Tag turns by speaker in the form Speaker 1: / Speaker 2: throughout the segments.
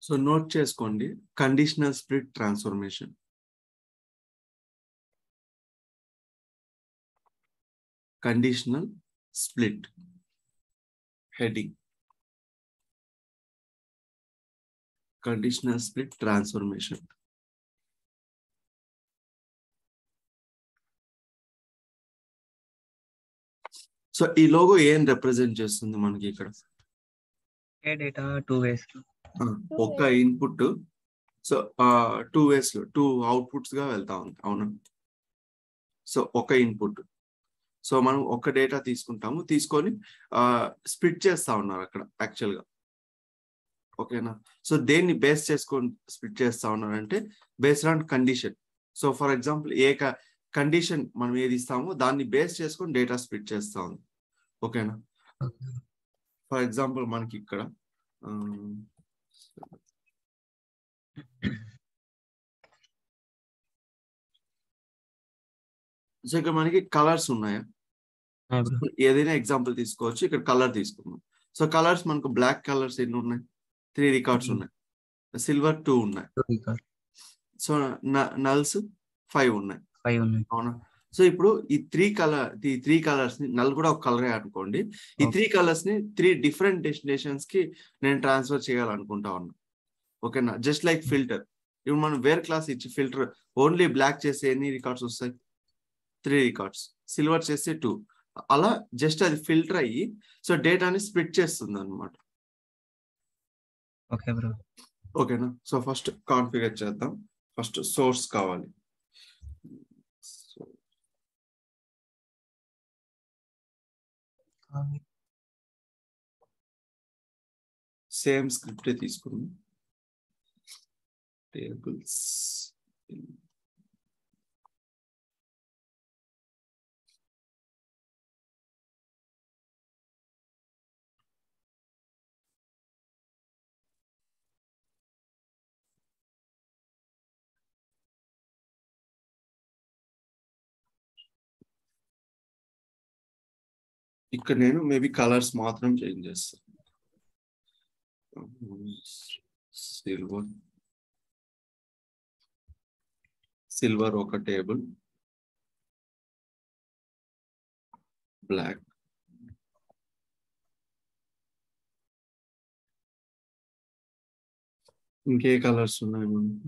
Speaker 1: So note చేసుకోండి, conditional split transformation. Conditional split heading, conditional split transformation. So ఈ logo ఏం represent చేస్తుంది మనకి ఇక్కడ?
Speaker 2: ఏ డేటా 2 ways.
Speaker 1: ఒక ఇన్పుట్, సో 2 ways లో 2 అవుట్పుట్స్ గా వెళ్తా ఉంది, అవునా? సో ఒక ఇన్పుట్, సో మనం ఒక డేటా తీసుకుంటాము, తీసుకొని స్ప్లిట్ చేస్తా ఉన్నారు అక్కడ యాక్చువల్ గా, ఓకేనా? సో దేన్ని బేస్ చేసుకొని స్ప్లిట్ చేస్తా ఉన్నారంటే based on condition. So for example A condition మనం ఏది ఇస్తామో దాన్ని బేస్ చేసుకొని డేటా స్ప్లిట్ చేస్తా ఉంది, ఓకేనా? ఫర్ ఎగ్జాంపుల్ మనకి ఇక్కడ సో ఇక్కడ మనకి కలర్స్ ఉన్నాయా? ఏదైనా ఎగ్జాంపుల్ తీసుకోవచ్చు, ఇక్కడ కలర్ తీసుకుందాం. సో కలర్స్ మనకు బ్లాక్ కలర్స్ ఎన్ని ఉన్నాయి? 3 రికార్డ్స్ ఉన్నాయి. సిల్వర్ 2 ఉన్నాయి. సో నల్స్ 5 ఉన్నాయి, అవునా? సో ఇప్పుడు ఈ 3 కలర్స్ ని, నల్ కూడా ఒక కలరే అనుకోండి, ఈ 3 కలర్స్ ని 3 డిఫరెంట్ డెస్టినేషన్స్ కి నేను ట్రాన్స్ఫర్ చేయాలనుకుంటా ఉన్నా, ఓకేనా? Just like filter. ఇప్పుడు మనం వేర్ క్లాస్ ఇచ్చి ఫిల్టర్ ఓన్లీ బ్లాక్ చేస్తే ఎన్ని రికార్డ్స్ వస్తాయి? 3 రికార్డ్స్. సిల్వర్ చేస్తే 2. అలా జస్ట్ అది ఫిల్టర్ అయ్యి సో డేటాని స్ప్లిట్ చేస్తుంది అనమాట, ఓకేనా? సో ఫస్ట్ కాన్ఫిగర్ చేద్దాం. ఫస్ట్ సోర్స్ కావాలి. సేమ్ స్క్రిప్ట్ తీసుకున్నాం. టేబుల్స్, ఇక్కడ నేను మేబీ కలర్స్ మాత్రం చేంజ్ చేస్తాను. సిల్వర్ ఒక టేబుల్, బ్లాక్, ఇంకే కలర్స్ ఉన్నాయి మనకు?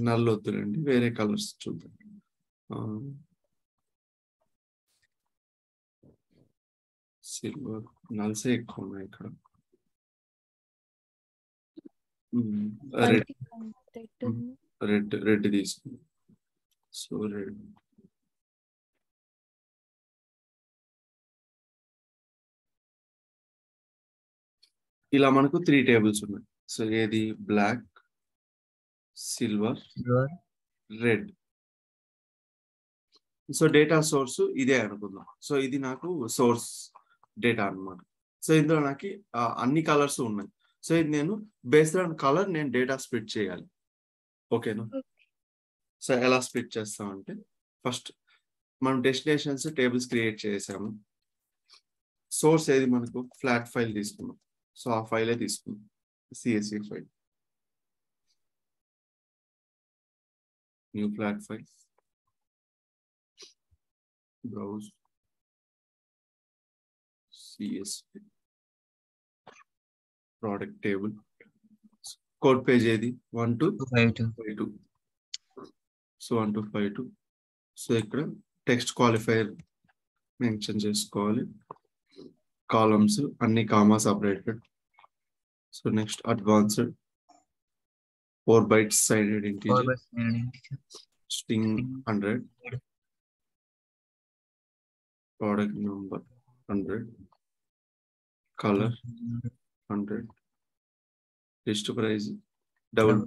Speaker 1: నల్ల వద్దులండి, వేరే కలర్స్ చూద్దాం. సిల్వర్, నల్సే ఎక్కువ ఉన్నాయి ఇక్కడ. రెడ్ తీసుకుందాం. సో రెడ్, ఇలా మనకు 3 టేబుల్స్ ఉన్నాయి. సో ఏది? Black, silver, red. So data source ఇదే అనుకుందాం. సో ఇది నాకు సోర్స్ డేటా అన్నమాట. సో ఇందులో నాకు అన్ని కలర్స్ ఉన్నాయి. సో ఇది నేను బేస్డ్ ఆన్ కలర్ నేను డేటా స్ప్లిట్ చేయాలి, ఓకేనా? సో ఎలా స్ప్లిట్ చేస్తామంటే ఫస్ట్ మనం డెస్టినేషన్స్ టేబుల్స్ క్రియేట్ చేసాము. సోర్స్ ఏది మనకు? ఫ్లాట్ ఫైల్ తీసుకున్నాం. సో ఆ ఫైలే తీసుకున్నాం, CSV file, new flat file, browse, CSV, product table. Code page ఏది? 1 to 52. So 1 to 52. సో ఇక్కడ టెక్స్ట్ క్వాలిఫైర్ మెన్షన్ చేసుకోవాలి. కాలమ్స్ అన్ని comma separated. So next advanced 4 bytes signed integer, string 100, product number 100, colour 100, list price double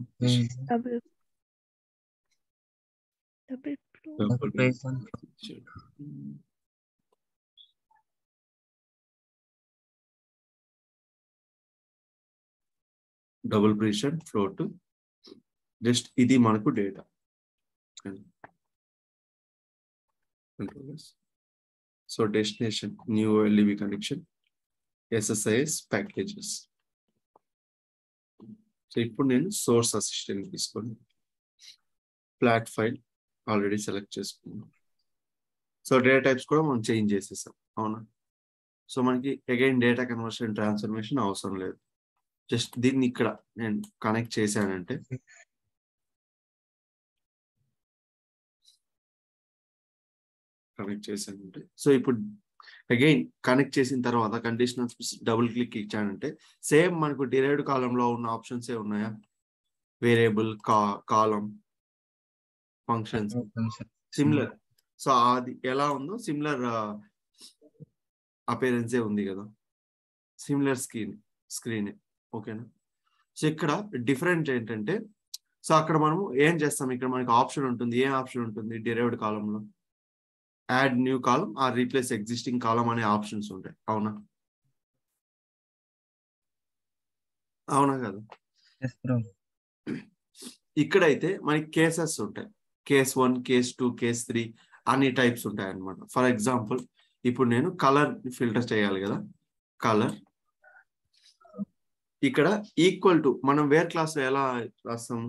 Speaker 1: precision float. Just ఇది మనకు data. So destination new LEV connection, SSIS packages. So ఇప్పుడు నేను source assistant తీసుకొని flat file already select చేసుకున్నాను. So data types కూడా మనం change చేసేసాం, అవునా? సో మనకి అగైన్ డేటా కన్వర్షన్ ట్రాన్స్ఫర్మేషన్ అవసరం లేదు. జస్ట్ దీన్ని ఇక్కడ నేను కనెక్ట్ చేశానంటే సో ఇప్పుడు అగైన్ కనెక్ట్ చేసిన తర్వాత కండిషనల్ డబుల్ క్లిక్ ఇచ్చానంటే సేమ్ మనకు డిరైవ్డ్ కాలంలో ఉన్న ఆప్షన్స్ ఏ ఉన్నాయా? వేరియబుల్, కాలం, ఫంక్షన్స్, సిమిలర్. సో అది ఎలా ఉందో సిమిలర్ అపేరెన్సే ఉంది కదా, సిమిలర్ స్క్రీన్. ఓకేనా? సో ఇక్కడ డిఫరెంట్ ఏంటంటే, సో అక్కడ మనము ఏం చేస్తాం, ఇక్కడ మనకి ఆప్షన్ ఉంటుంది. ఏం ఆప్షన్ ఉంటుంది డిరైవ్డ్ కాలంలో? Add new column or replace existing column అనే ఆప్షన్స్ ఉంటాయి, అవునా? అవునా కదా? ఇక్కడైతే మనకి కేసెస్ ఉంటాయి. కేస్ 1, కేస్ 2, కేస్ 3 అన్ని టైప్స్ ఉంటాయి అన్నమాట. ఫర్ ఎగ్జాంపుల్ ఇప్పుడు నేను కలర్ ఫిల్టర్ చేయాలి కదా, కలర్ ఇక్కడ ఈక్వల్ టు మనం వేర్ క్లాస్ లో ఎలా రాస్తాం?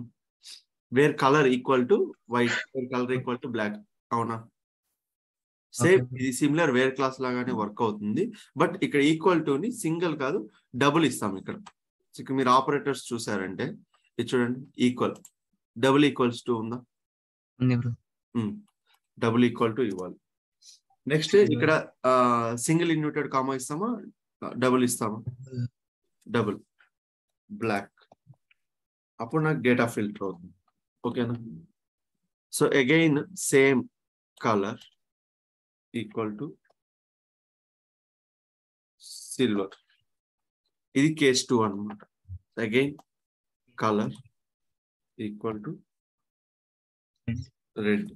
Speaker 1: Where colour equal to white, where colour equal to black, అవునా? సేమ్ ఇది సిమిలర్ వేర్ క్లాస్ లాగానే వర్క్ అవుతుంది. బట్ ఇక్కడ ఈక్వల్ టు ని సింగిల్ కాదు డబుల్ ఇస్తాం. ఇక్కడ మీరు ఆపరేటర్స్ చూసారంటే ఇది చూడండి, ఈక్వల్, డబుల్ ఈక్వల్స్ టు ఉందా? డబుల్ ఈక్వల్ టు ఇవ్వాలి. నెక్స్ట్ ఇక్కడ సింగిల్ ఇన్వర్టెడ్ కామా ఇస్తామా, డబుల్ ఇస్తామా? Double, black. అప్పుడు నాకు డేటా ఫిల్టర్ అవుతుంది, ఓకేనా? So again same colour equal to silver, ఇది కేస్ 2 అన్నమాట. Again colour equal to red.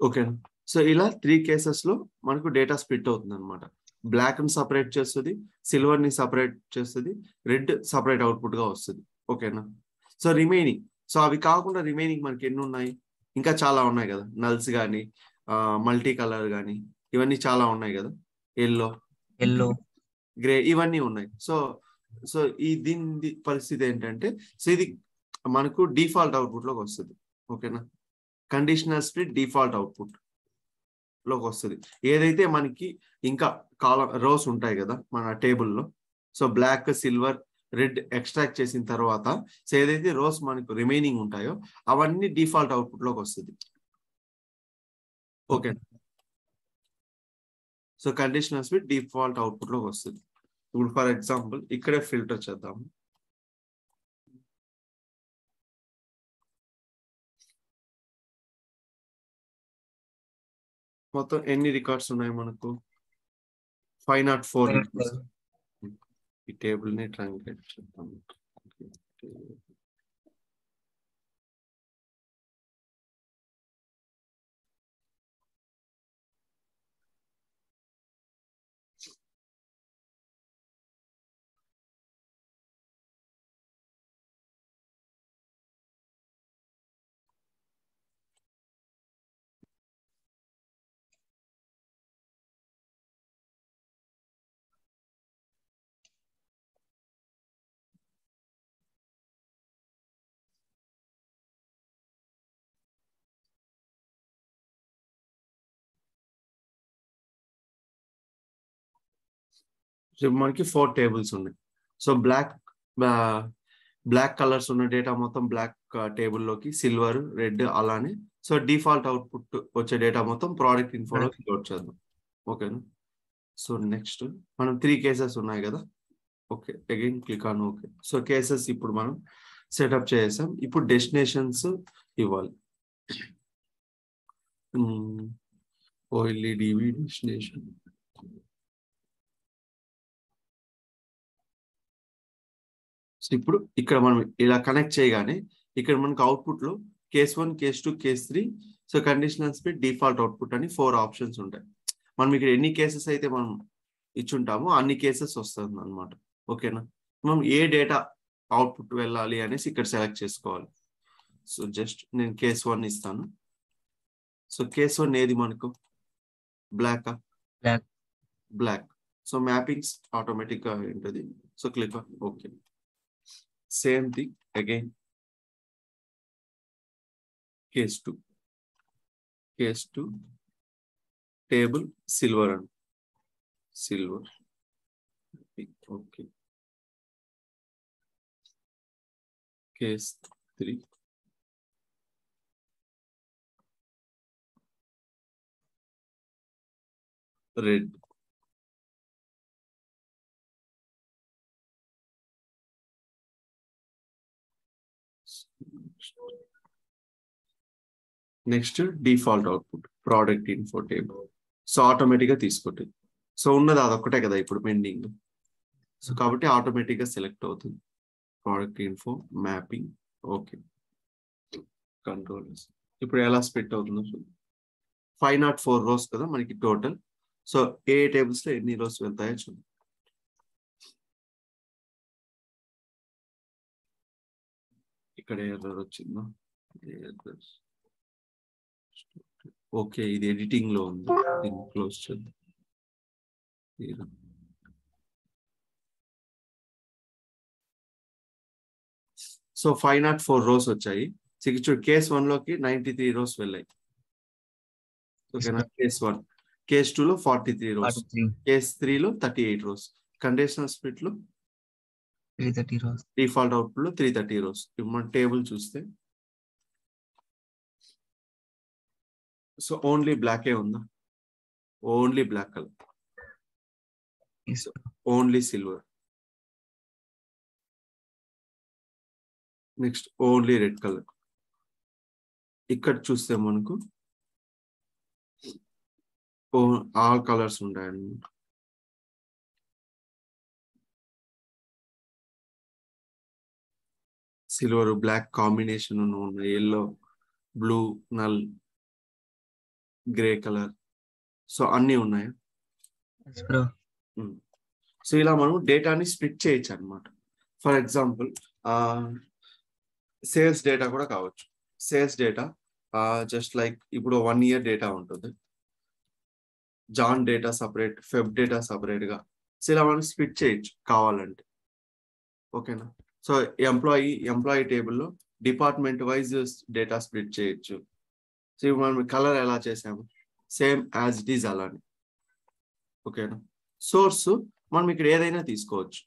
Speaker 1: ఓకేనా? సో ఇలా 3 కేసెస్ లో మనకు డేటా స్ప్లిట్ అవుతుంది అనమాట. బ్లాక్ ని సపరేట్ చేస్తుంది, సిల్వర్ ని సపరేట్ చేస్తుంది, రెడ్ సపరేట్ అవుట్పుట్ గా వస్తుంది, ఓకేనా? సో రిమైనింగ్, సో అవి కాకుండా రిమైనింగ్ మనకి ఎన్ని ఉన్నాయి? ఇంకా చాలా ఉన్నాయి కదా, నల్స్ కానీ, మల్టీ కలర్ కానీ, ఇవన్నీ చాలా ఉన్నాయి కదా, ఎల్లో, గ్రే, ఇవన్నీ ఉన్నాయి. సో సో దీని పరిస్థితి ఏంటంటే, సో ఇది మనకు డిఫాల్ట్ అవుట్పుట్ లోకి వస్తుంది, ఓకేనా? కండిషనల్ స్ప్లిట్ డిఫాల్ట్ అవుట్పుట్ లోకి వస్తుంది. ఏదైతే మనకి ఇంకా రోస్ ఉంటాయి కదా మన టేబుల్లో, so black, silver, red extract చేసిన తర్వాత సో ఏదైతే రోస్ మనకు రిమైనింగ్ ఉంటాయో అవన్నీ డిఫాల్ట్ అవుట్పుట్ లోకి వస్తుంది, okay? So conditional split default output లోకి వస్తుంది. ఇప్పుడు ఫర్ ఎగ్జాంపుల్ ఇక్కడే ఫిల్టర్ చేద్దాము. మొత్తం ఎన్ని రికార్డ్స్ ఉన్నాయి మనకు? 504 రికార్డ్స్. ఈ టేబుల్ ని ట్రాంక్లేట్ చేద్దాం. మనకి 4 టేబుల్స్ ఉన్నాయి. సో బ్లాక్ కలర్స్ ఉన్న డేటా మొత్తం బ్లాక్ టేబుల్లోకి, సిల్వర్, రెడ్ అలానే. సో డిఫాల్ట్ అవుట్పుట్ వచ్చే డేటా మొత్తం ప్రోడక్ట్ ఇన్ఫోలోకి లోడ్ చేద్దాం, ఓకేనా? సో నెక్స్ట్ మనం 3 కేసెస్ ఉన్నాయి కదా, okay, again click on okay. So cases ఇప్పుడు మనం సెటప్ చేసాం. ఇప్పుడు డెస్టినేషన్స్ ఇవ్వాలి. OLEDV destination. సో ఇప్పుడు ఇక్కడ మనం ఇలా కనెక్ట్ చేయగానే ఇక్కడ మనకు అవుట్పుట్ లో case 1, case 2, case 3, so conditional split, default output అని 4 ఆప్షన్స్ ఉంటాయి. మనం ఇక్కడ ఎన్ని కేసెస్ అయితే మనం ఇచ్చుంటామో అన్ని కేసెస్ వస్తుంది అనమాట, ఓకేనా? మనం ఏ డేటా అవుట్పుట్ వెళ్ళాలి అనేసి ఇక్కడ సెలెక్ట్ చేసుకోవాలి. సో జస్ట్ నేను కేస్ 1 ఇస్తాను. సో కేస్ 1 ఏది మనకు? బ్లాక్. సో మ్యాపింగ్స్ ఆటోమేటిక్ గా ఉంటుంది. So click on okay. Same thing again case 2 table silver and silver okay. Case 3 red. Next default output product info table. So automatic గా తీసుకుంటుంది. So ఉన్నది అదొక్కటే కదా ఇప్పుడు పెండింగ్. సో కాబట్టి ఆటోమేటిక్ గా సెలెక్ట్ అవుతుంది. Product info mapping okay. Control ఇప్పుడు ఎలా స్ప్లిట్ అవుతుందో చూద్దాం. 504 రోస్ కదా మనకి టోటల్. సో ఏ టేబుల్స్ లో ఎన్ని రోస్ వెళ్తాయో చూద్దాం. ఇక్కడ ఎర్రర్ వచ్చిందో ఓకే. ఇది ఎడిటింగ్ లో ఉంది, దీన్ని క్లోజ్ చేద్దాం. సో 504 రోస్ వచ్చాయి. చూడు కేస్ 1 లోకి 93 రోస్ వెళ్ళాయి. ఓకేనా. కేస్ 1 కేస్ 2 లో 43 రోస్,
Speaker 2: 43
Speaker 1: కేస్ 3 లో 38 రోస్. కండిషనల్ స్ప్లిట్ లో
Speaker 2: 330 rows.
Speaker 1: డిఫాల్ట్ అవుట్పుట్ లో 330 రోస్. ఇప్పుడు మన టేబుల్ చూస్తే సో ఓన్లీ బ్లాకే ఉందా? Only black colour,
Speaker 2: Yes.
Speaker 1: Only silver, next only red colour. ఇక్కడ చూస్తే మనకు ఆల్ కలర్స్ ఉంటాయన్నమాట. సిల్వర్ బ్లాక్ కాంబినేషన్ ఉన్నాయి, yellow blue null grey colour. So అన్ని ఉన్నాయి.
Speaker 2: Yes, bro.
Speaker 1: సో ఇలా మనం డేటాని స్ప్లిట్ చేయొచ్చు అనమాట. ఫర్ ఎగ్జాంపుల్ సేల్స్ డేటా కూడా కావచ్చు. సేల్స్ డేటా జస్ట్ లైక్ ఇప్పుడు 1 year డేటా ఉంటుంది, Jan data separate, Feb data separate గా. సో ఇలా మనం స్ప్లిట్ చేయొచ్చు కావాలంటే. ఓకేనా. సో ఎంప్లాయీ టేబుల్లో డిపార్ట్మెంట్ వైజ్ డేటా స్ప్లిట్ చేయొచ్చు. సో ఇప్పుడు మనం కలర్ ఎలా చేసాము, సేమ్ యాజ్ ఇట్ ఈజ్ అలానే. ఓకేనా. సోర్స్ మనం ఇక్కడ ఏదైనా తీసుకోవచ్చు,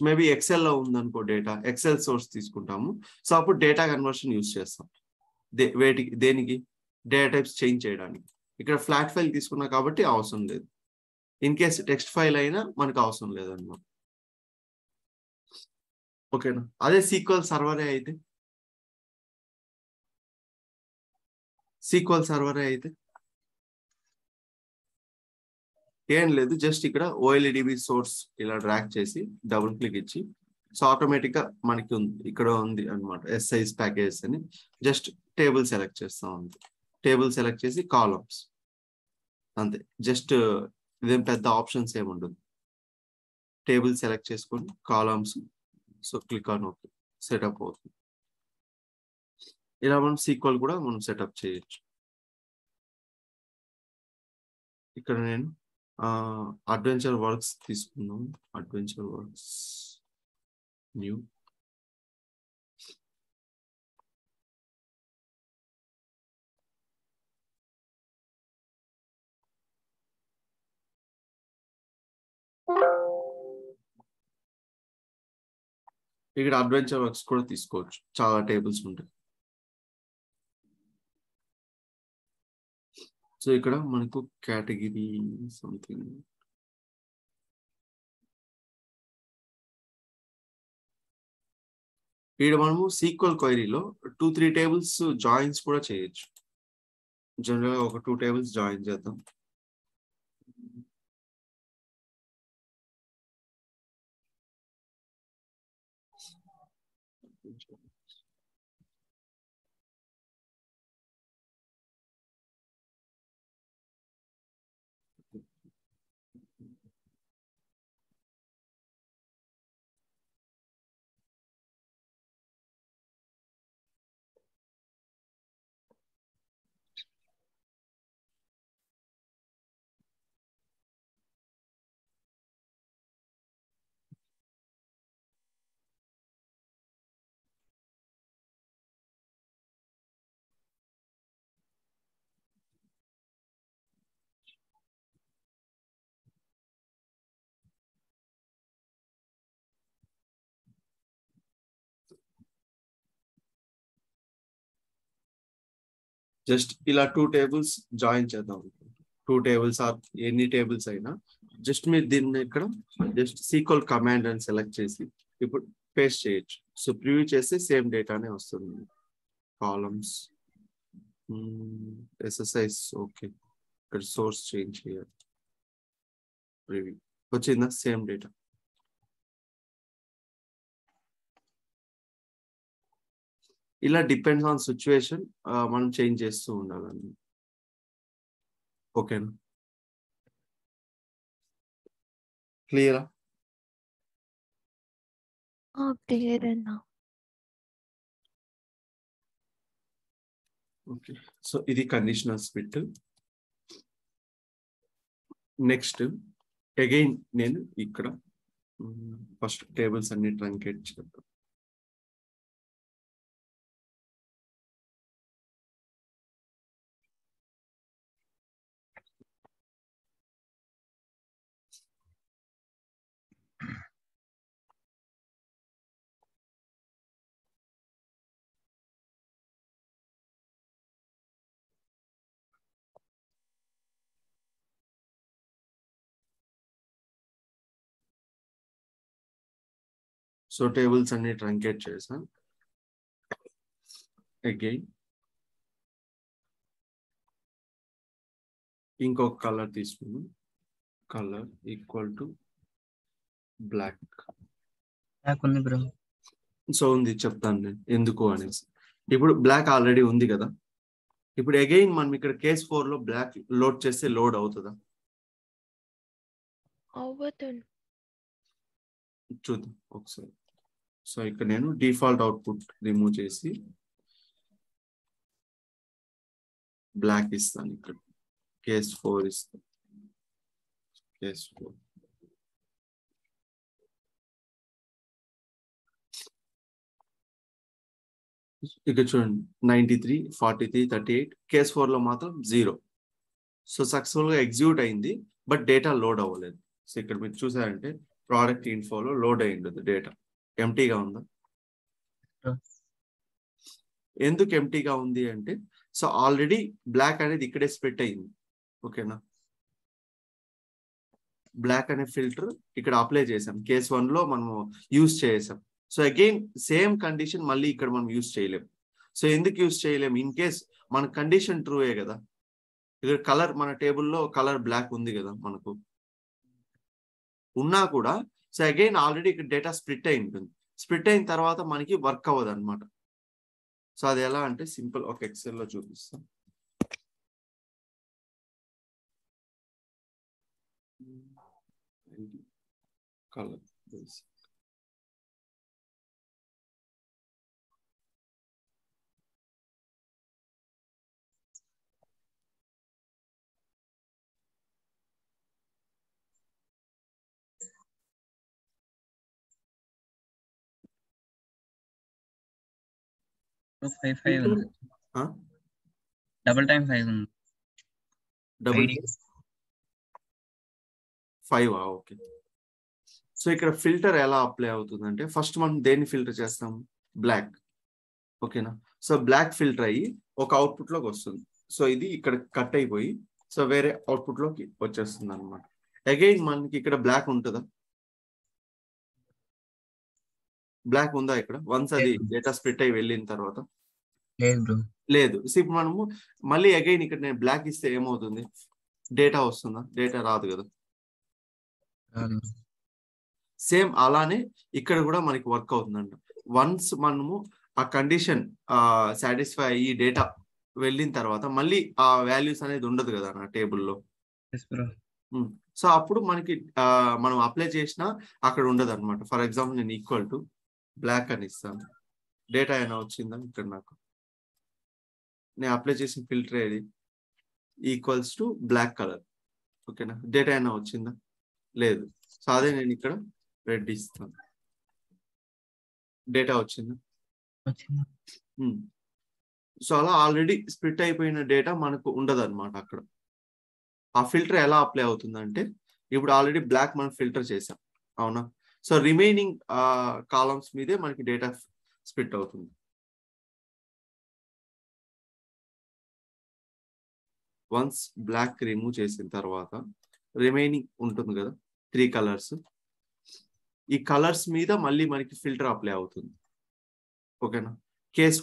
Speaker 1: మేబీ ఎక్సెల్లో ఉందనుకో డేటా, ఎక్సెల్ సోర్స్ తీసుకుంటాము. సో అప్పుడు డేటా కన్వర్షన్ యూజ్ చేస్తాం. దేనికి? డేటా టైప్స్ చేంజ్ చేయడానికి. ఇక్కడ ఫ్లాట్ ఫైల్ తీసుకున్నా కాబట్టి అవసరం లేదు. ఇన్ కేస్ టెక్స్ట్ ఫైల్ అయినా మనకు అవసరం లేదన్నమాట. ఓకేనా. అదే సీక్వెల్ సర్వరే అయితే ఏం లేదు, జస్ట్ ఇక్కడ ఓఎల్ఈడిబి సోర్స్ ఇలా డ్రాగ్ చేసి డబుల్ క్లిక్ ఇచ్చి, సో ఆటోమేటిక్ గా మనకి ఇక్కడ ఉంది అనమాట ఎస్ఐస్ ప్యాకేజెస్ అని. జస్ట్ టేబుల్ సెలెక్ట్ చేస్తాం అంతే. టేబుల్ సెలెక్ట్ చేసి కాలమ్స్ అంతే. జస్ట్ ఇదేం పెద్ద ఆప్షన్స్ ఏముండదు. టేబుల్ సెలెక్ట్ చేసుకొని columns, so click on okay, setup అవుతుంది. ఇలా మనం సీక్వెల్ కూడా మనం సెటప్ చేయొచ్చు. ఇక్కడ నేను అడ్వెంచర్ వర్క్స్ తీసుకున్నాం. Adventure works new. ఇక్కడ అడ్వెంచర్ వర్క్స్ కూడా తీసుకోవచ్చు, చాలా టేబుల్స్ ఉంటాయి. సో ఇక్కడ మనకు కేటగిరీ సంథింగ్, ఇక్కడ మనము సీక్వెల్ క్వైరీలో 2-3 టేబుల్స్ జాయిన్స్ కూడా చేయొచ్చు. జనరల్ గా ఒక 2 టేబుల్స్ జాయిన్ చేద్దాం. జస్ట్ ఇలా 2 టేబుల్స్ జాయిన్ చేద్దాం. 2 టేబుల్స్ ఆర్ ఎన్ని టేబుల్స్ అయినా జస్ట్ మీరు దీన్ని ఇక్కడ జస్ట్ SQL కమాండ్ అని సెలెక్ట్ చేసి ఇప్పుడు పేస్ట్ చేయొచ్చు. సో ప్రివ్యూ చేస్తే సేమ్ డేటానే వస్తుంది. కాలమ్స్ SSIs ఓకే, ఇక్కడ సోర్స్ చేంజ్ చేయాలి. ప్రివ్యూ వచ్చిందా సేమ్ డేటా. ఇలా డిపెండ్స్ ఆన్ సిచ్యువేషన్ మనం చేంజ్ చేస్తూ ఉండాలండి. ఓకేనా, క్లియరా?
Speaker 3: క్లియర్ అన్నా.
Speaker 1: ఓకే, సో ఇది కండిషనల్ స్ప్లిట్. నెక్స్ట్ అగైన్ నేను ఇక్కడ ఫస్ట్ టేబుల్స్ అన్ని ట్రంకేట్ చేద్దాం. సో టేబుల్స్ అన్ని ట్రంకేట్ చేసాం. అగైన్ ఇంకొక కలర్ తీసుకున్నాం. Colour equal to black.
Speaker 2: Black ఉంది బ్రో.
Speaker 1: సో ఉంది, చెప్తాను నేను ఎందుకు అనేసి. ఇప్పుడు బ్లాక్ ఆల్రెడీ ఉంది కదా. ఇప్పుడు అగైన్ మనం ఇక్కడ కేస్ 4 లో బ్లాక్ లోడ్ చేస్తే లోడ్ అవుతుందా?
Speaker 3: అవుతుంది.
Speaker 1: చూద్దాం ఒకసారి. సో ఇక్కడ నేను డిఫాల్ట్ అవుట్పుట్ రిమూవ్ చేసి బ్లాక్ ఇస్తాను. ఇక్కడ కేస్ 4 ఇస్తాను. కేస్ 4 ఇక్కడ చూడండి 93, 43, 38. కేస్ 4 లో మాత్రం 0. సో సక్సెస్ఫుల్ గా ఎగ్జిక్యూట్ అయింది, బట్ డేటా లోడ్ అవ్వలేదు. సో ఇక్కడ మీరు చూసారంటే ప్రోడక్ట్ ఇన్ఫోలో లోడ్ అయి ఉండదు, డేటా ఎంటీగా ఉందా? ఎందుకు ఎంటీగా ఉంది అంటే సో ఆల్రెడీ బ్లాక్ అనేది ఇక్కడే స్ప్లిట్ అయింది. ఓకేనా, బ్లాక్ అనే ఫిల్టర్ ఇక్కడ అప్లై చేసాం. కేస్ 1 లో మనము యూజ్ చేసాం. సో అగైన్ సేమ్ కండిషన్ మళ్ళీ ఇక్కడ మనం యూజ్ చేయలేం. సో ఎందుకు యూజ్ చేయలేం? ఇన్ కేస్ మన కండిషన్ ట్రూయే కదా. ఇక్కడ కలర్ మన టేబుల్లో కలర్ బ్లాక్ ఉంది కదా మనకు ఉన్నా కూడా. సో అగైన్ ఆల్రెడీ ఇక్కడ డేటా స్ప్లిట్ అయి ఉంటుంది. స్ప్లిట్ అయిన తర్వాత మనకి వర్క్ అవ్వదు అనమాట. సో అది ఎలా అంటే సింపుల్, ఒక ఎక్సెల్ లో చూపిస్తాం. కలర్
Speaker 2: ఫైవ్ ఫైవ్ ఉంది. డబుల్ టైం 5 ఉంది.
Speaker 1: డబుల్ 5. ఓకే, సో ఇక్కడ ఫిల్టర్ ఎలా అప్లై అవుతుందంటే ఫస్ట్ మనం దేన్ని ఫిల్టర్ చేస్తాం? బ్లాక్. ఓకేనా, సో బ్లాక్ ఫిల్టర్ అయ్యి ఒక అవుట్పుట్ లోకి వస్తుంది. సో ఇది ఇక్కడ కట్ అయిపోయి సో వేరే అవుట్పుట్ లోకి వచ్చేస్తుంది అనమాట. అగైన్ మనకి ఇక్కడ బ్లాక్ ఉంటుందా? బ్లాక్ ఉందా ఇక్కడ వన్స్ అది డేటా స్ప్లిట్ అయి వెళ్ళిన తర్వాత? లేదు. సో ఇప్పుడు మనము మళ్ళీ అగైన్ ఇక్కడ నేను బ్లాక్ ఇస్తే ఏమవుతుంది? డేటా వస్తుందా? డేటా రాదు కదా. సేమ్ అలానే ఇక్కడ కూడా మనకి వర్క్ అవుతుందంట. వన్స్ మనము ఆ కండిషన్ సాటిస్ఫై అయ్యి డేటా వెళ్ళిన తర్వాత మళ్ళీ ఆ వాల్యూస్ అనేది ఉండదు కదా నా టేబుల్లో. సో అప్పుడు మనకి మనం అప్లై చేసినా అక్కడ ఉండదు అనమాట. ఫర్ ఎగ్జాంపుల్ నేను ఈక్వల్ టు బ్లాక్ అని ఇస్తాను. డేటా అయినా వచ్చిందా ఇక్కడ? నాకు నేను అప్లై చేసిన ఫిల్టర్ ఏది? Equals to black colour. ఓకేనా, డేటా అయినా వచ్చిందా? లేదు. సో అదే నేను ఇక్కడ రెడ్ ఇస్తాను. డేటా వచ్చిందా? సో అలా ఆల్రెడీ స్ప్లిట్ అయిపోయిన డేటా మనకు ఉండదు అనమాట అక్కడ. ఆ ఫిల్టర్ ఎలా అప్లై అవుతుందంటే ఇప్పుడు ఆల్రెడీ బ్లాక్ మనం ఫిల్టర్ చేసాం అవునా. సో రిమైనింగ్ కాలమ్స్ మీదే మనకి డేటా స్ప్లిట్ అవుతుంది. వన్స్ బ్లాక్ రిమూవ్ చేసిన తర్వాత రిమైనింగ్ ఉంటుంది కదా 3 కలర్స్, ఈ కలర్స్ మీద మళ్ళీ మనకి ఫిల్టర్ అప్లై అవుతుంది. ఓకేనా. కేస్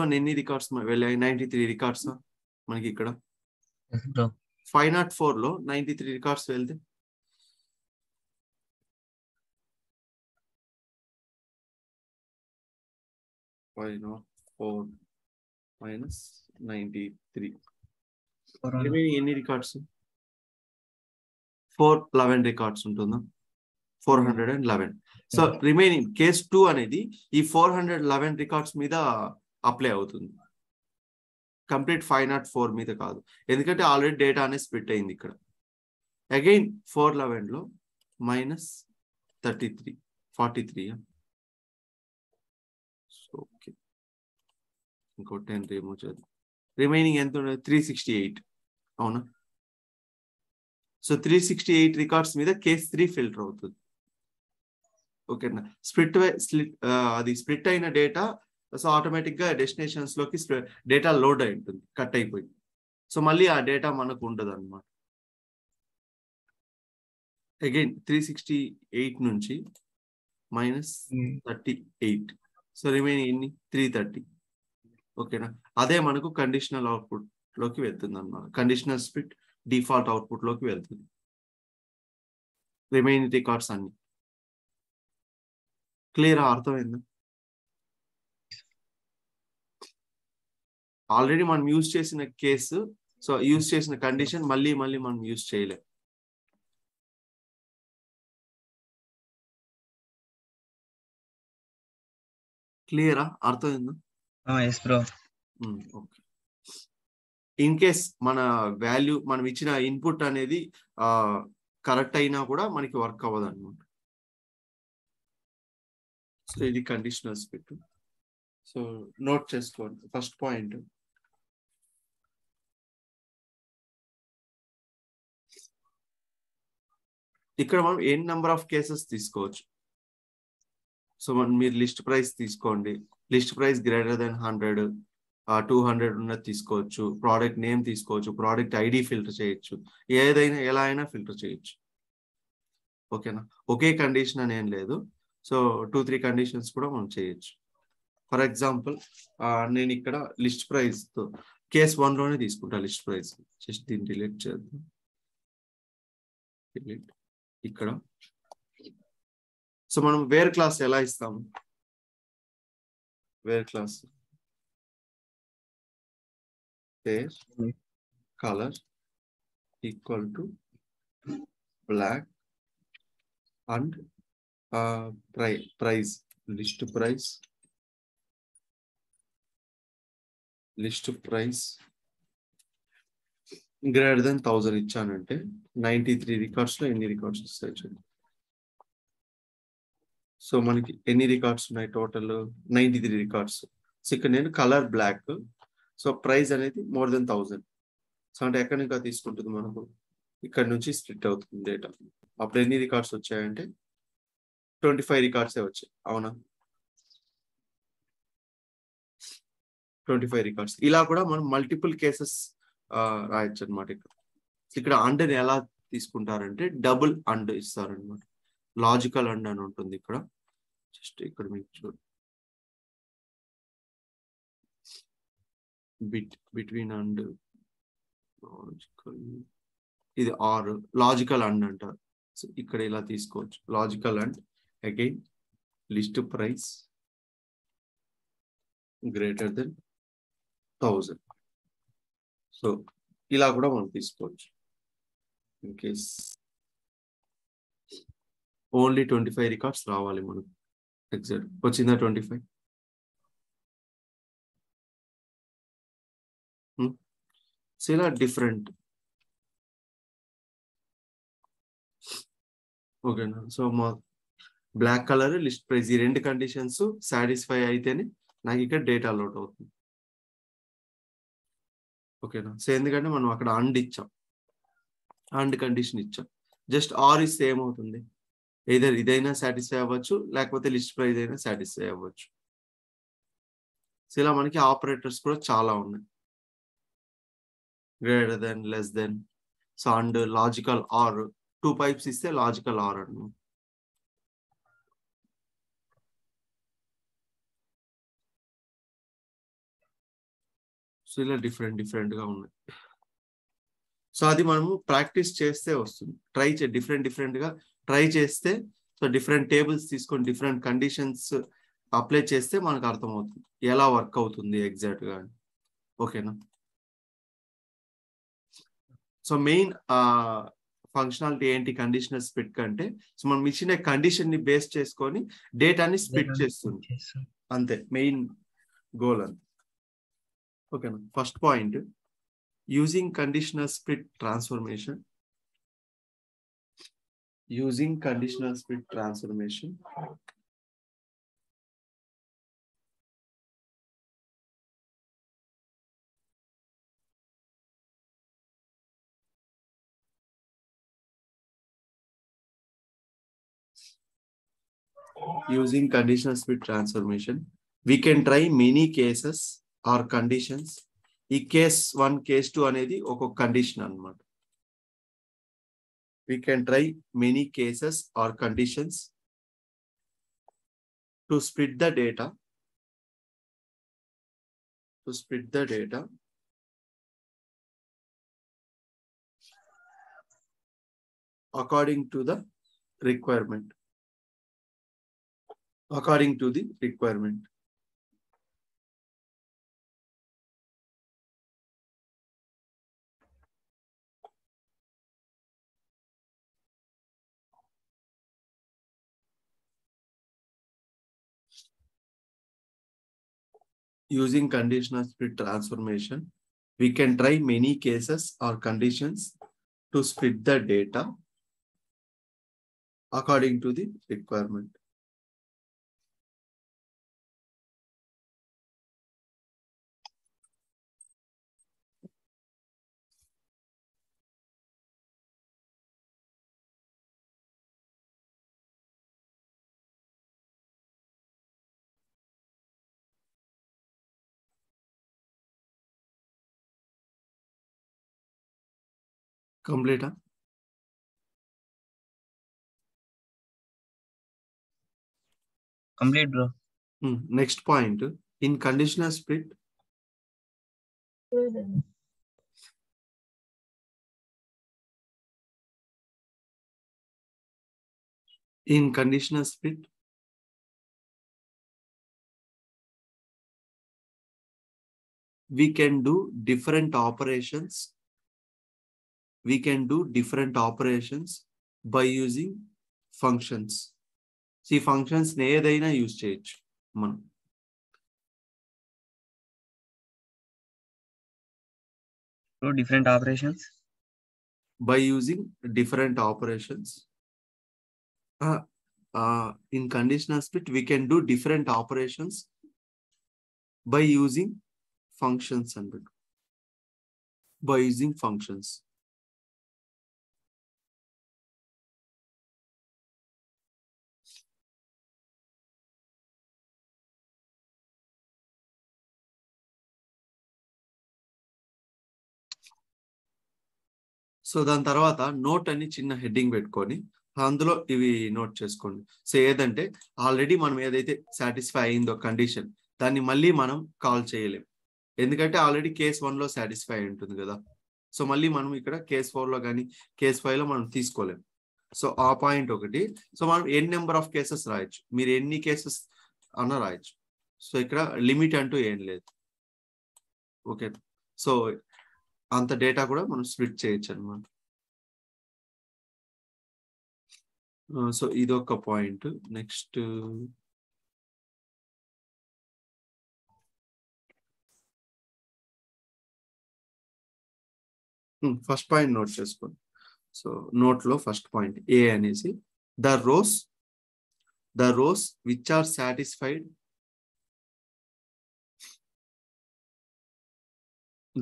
Speaker 1: 1 ఎన్ని రికార్డ్స్ వెళ్ళాయి? 93 రికార్డ్స్ మనకి ఇక్కడ. 504 లో 93 రికార్డ్స్ వెళ్తే -93 రిమైనింగ్ ఎన్ని రికార్డ్స్? 411 రికార్డ్స్ ఉంటుందా? 411. సో రిమైనింగ్ కేస్ 2 అనేది ఈ 411 రికార్డ్స్ మీద అప్లై అవుతుంది, కంప్లీట్ 504 మీద కాదు, ఎందుకంటే ఆల్రెడీ డేటా అనేది స్ప్లిట్ అయింది ఇక్కడ. అగైన్ 411 లో -33 43. ఓకే, ఇంకో 10 రిమూవ్ చేద్దాం. రిమైనింగ్ ఎంత ఉండదు? 368. అవునా. సో 368 రికార్డ్స్ మీద కేస్ 3 ఫిల్టర్ అవుతుంది. ఓకేనా. అది స్ప్లిట్ అయిన డేటా సో ఆటోమేటిక్ గా డెస్టినేషన్స్ లోకి డేటా లోడ్ అయి ఉంటుంది, కట్ అయిపోయి. సో మళ్ళీ ఆ డేటా మనకు ఉండదు అనమాట. అగైన్ 368 నుంచి -38. సో రిమైనింగ్ ఎన్ని? 330. ఓకేనా. అదే మనకు కండిషనల్ అవుట్పుట్ లోకి వెళ్తుంది అన్నమాట. కండిషనల్ స్ప్లిట్ డిఫాల్ట్ అవుట్పుట్ లోకి వెళ్తుంది రిమైనింగ్ రికార్డ్స్ అన్ని. క్లియర్? అర్థమైందా? ఆల్రెడీ మనం యూజ్ చేసిన కేసు, సో యూజ్ చేసిన కండిషన్ మళ్ళీ మనం యూజ్ చేయలేం. క్లియరా? అర్థమైందా? ఓకే. ఇన్ కేస్ మన వాల్యూ మనం ఇచ్చిన ఇన్పుట్ అనేది కరెక్ట్ అయినా కూడా మనకి వర్క్ అవ్వదు అనమాట. సో ఇది కండిషనల్ స్ప్లిట్. సో నోట్ చేసుకోండి ఫస్ట్ పాయింట్. ఇక్కడ మనం ఎన్ నెంబర్ ఆఫ్ కేసెస్ తీసుకోవచ్చు. సో మీరు లిస్ట్ ప్రైస్ తీసుకోండి, లిస్ట్ ప్రైస్ గ్రేటర్ దెన్ 100, 200 ఉన్నది తీసుకోవచ్చు, ప్రోడక్ట్ నేమ్ తీసుకోవచ్చు, ప్రోడక్ట్ ఐడి ఫిల్టర్ చేయొచ్చు, ఏదైనా ఎలా అయినా ఫిల్టర్ చేయొచ్చు. ఓకేనా. ఒకే కండిషన్ అని ఏం లేదు. సో 2-3 కండిషన్స్ కూడా మనం చేయొచ్చు. ఫర్ ఎగ్జాంపుల్ నేను ఇక్కడ లిస్ట్ ప్రైస్ కేస్ 1 లోనే తీసుకుంటా లిస్ట్ ప్రైస్. జస్ట్ దీన్ని డిలీట్ చేద్దాం. డిలీట్ ఇక్కడ. సో మనం వేర్ క్లాస్ ఎలా ఇస్తాము? Where class where colour equal to black and price list price greater than 1000 ఇచ్చానంటే 93 రికార్డ్స్ లో ఎన్ని రికార్డ్స్ వస్తాయి చూడండి. సో మనకి ఎన్ని రికార్డ్స్ ఉన్నాయి? Total 93 records. సో ఇక్కడ నేను కలర్ బ్లాక్, సో ప్రైస్ అనేది మోర్ దెన్ 1000. సో అంటే ఎక్కడి నుంచి తీసుకుంటుంది మనకు? ఇక్కడ నుంచి స్ప్లిట్ అవుతుంది డేటా. అప్పుడు ఎన్ని రికార్డ్స్ వచ్చాయంటే 25 రికార్డ్సే వచ్చాయి. అవునా. 25 రికార్డ్స్. ఇలా కూడా మనం మల్టిపుల్ కేసెస్ రాయొచ్చు అనమాట. ఇక్కడ అండ్ని ఎలా తీసుకుంటారంటే డబుల్ అండ్ ఇస్తారనమాట. లాజికల్ అండ్ అని ఉంటుంది ఇక్కడ. జస్ట్ ఇక్కడ మీకు చూడండి, బిట్వీన్ అండ్ లాజికల్, ఇది ఆర్ లాజికల్ అండ్ అంటారు. సో ఇక్కడ ఇలా తీసుకోవచ్చు, logical and again list price greater than 1000. So ఇలా కూడా మనం తీసుకోవచ్చు. ఇన్ కేస్ ఓన్లీ 25 రికార్డ్స్ రావాలి మనకు. ఎగ్జాక్ట్ వచ్చిందా 25? సో ఇలా డిఫరెంట్. ఓకేనా. సో మా బ్లాక్ కలర్ లిస్ట్ ప్రైస్ ఈ 2 కండిషన్స్ సాటిస్ఫై అయితేనే నాకు ఇక్కడ డేటా లోడ్ అవుతుంది. ఓకేనా. సో ఎందుకంటే మనం అక్కడ అండ్ ఇచ్చాం, అండ్ కండిషన్ ఇచ్చాం. జస్ట్ ఆర్ ఇస్తే ఏమవుతుంది? ఏదర్ ఇదైనా సాటిస్ఫై అవ్వచ్చు, లేకపోతే లిస్ట్ ప్రైస్ అయినా సాటిస్ఫై అవ్వచ్చు. సో ఇలా మనకి ఆపరేటర్స్ కూడా చాలా ఉన్నాయి. greater than, less than. So and logical or 2 pipes ఇస్తే లాజికల్ ఆర్ అన్నమాట. సో ఇలా డిఫరెంట్ గా ఉన్నాయి. సో అది మనము ప్రాక్టీస్ చేస్తే వస్తుంది. డిఫరెంట్ గా ట్రై చేస్తే, సో డిఫరెంట్ టేబుల్స్ తీసుకొని డిఫరెంట్ కండిషన్స్ అప్లై చేస్తే మనకు అర్థమవుతుంది ఎలా వర్క్ అవుతుంది ఎగ్జాక్ట్ గా. ఓకేనా? సో మెయిన్ ఫంక్షనాలిటీ ఏంటి కండిషనల్ స్ప్లిట్ కంటే, సో మనం ఇచ్చిన కండిషన్ ని బేస్ చేసుకొని డేటాని స్ప్లిట్ చేస్తుంది, అంతే మెయిన్ గోల్ అంతే. ఓకేనా? First point, using conditional split transformation. Using conditional split transformation, we can try many cases or conditions. ఈ కేస్ 1 కేస్ 2 అనేది ఒక కండిషన్ అన్నమాట. We can try many cases or conditions to split the data. According to the requirement. Using conditional split transformation, we can try many cases or conditions to split the data according to the requirement. Complete?
Speaker 2: Complete, bro.
Speaker 1: Next point, in conditional split, we can do different operations. By using functions. See, functions ని ఏదైనా use చేయొచ్చు మనం.
Speaker 2: Do different operations.
Speaker 1: By using different operations. In conditional split, we can do different operations by using functions and by using functions. So దాని తర్వాత note అని చిన్న heading పెట్టుకొని అందులో ఇవి నోట్ చేసుకోండి. సో ఏదంటే ఆల్రెడీ మనం ఏదైతే సాటిస్ఫై అయిందో కండిషన్, దాన్ని మళ్ళీ మనం కాల్ చేయలేం, ఎందుకంటే ఆల్రెడీ కేస్ 1 లో సాటిస్ఫై ఉంటుంది కదా. సో మళ్ళీ మనం ఇక్కడ కేస్ 4 లో కానీ కేస్ 5 లో మనం తీసుకోలేం. సో ఆ పాయింట్ ఒకటి. సో మనం ఎన్ నెంబర్ ఆఫ్ కేసెస్ రాయొచ్చు, మీరు ఎన్ని కేసెస్ అన్న రాయొచ్చు. సో ఇక్కడ లిమిట్ అంటూ ఏం లేదు. ఓకే, సో అంత డేటా కూడా మనం స్ప్లిట్ చేయొచ్చు అనమాట. సో ఇది ఒక point. Next first point note చేసుకోండి. సో నోట్ లో ఫస్ట్ పాయింట్ ఏ అనేసి, the rows which are satisfied,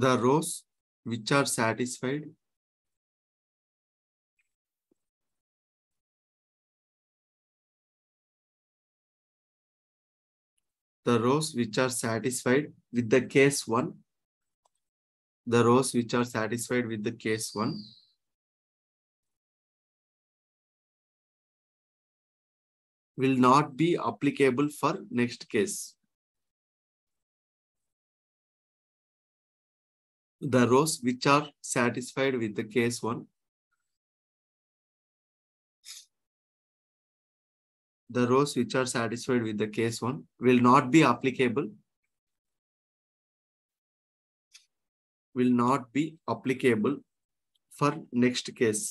Speaker 1: the rows which are satisfied with the case 1 The rows which are satisfied with the case 1 will not be applicable for next case. The rows which are satisfied with the case 1, the rows which are satisfied with the case 1 will not be applicable, for next case.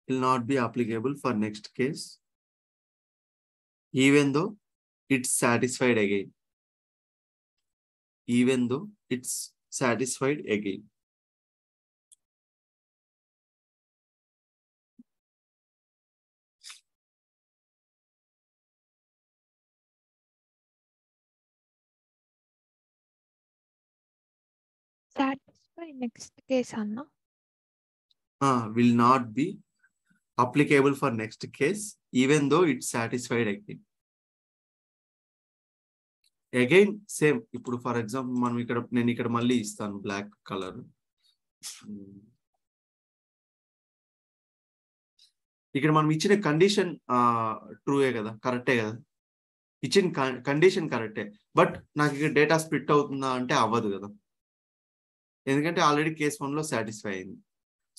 Speaker 1: Will not be applicable for next case, even though it's satisfied again. Even though it's satisfied again.
Speaker 3: Satisfy next case, Anna.
Speaker 1: Will not be applicable for next case, even though it's satisfied again. Again, same. ఇప్పుడు for example మనం నేను ఇక్కడ మళ్ళీ ఇస్తాను black colour. ఇక్కడ మనం ఇచ్చిన condition ట్రూయే కదా, కరెక్టే కదా, ఇచ్చిన కండిషన్ కరెక్టే. బట్ నాకు ఇక్కడ డేటా స్ప్లిట్ అవుతుందా అంటే అవ్వదు కదా, ఎందుకంటే ఆల్రెడీ కేస్ 1 లో సాటిస్ఫై అయింది.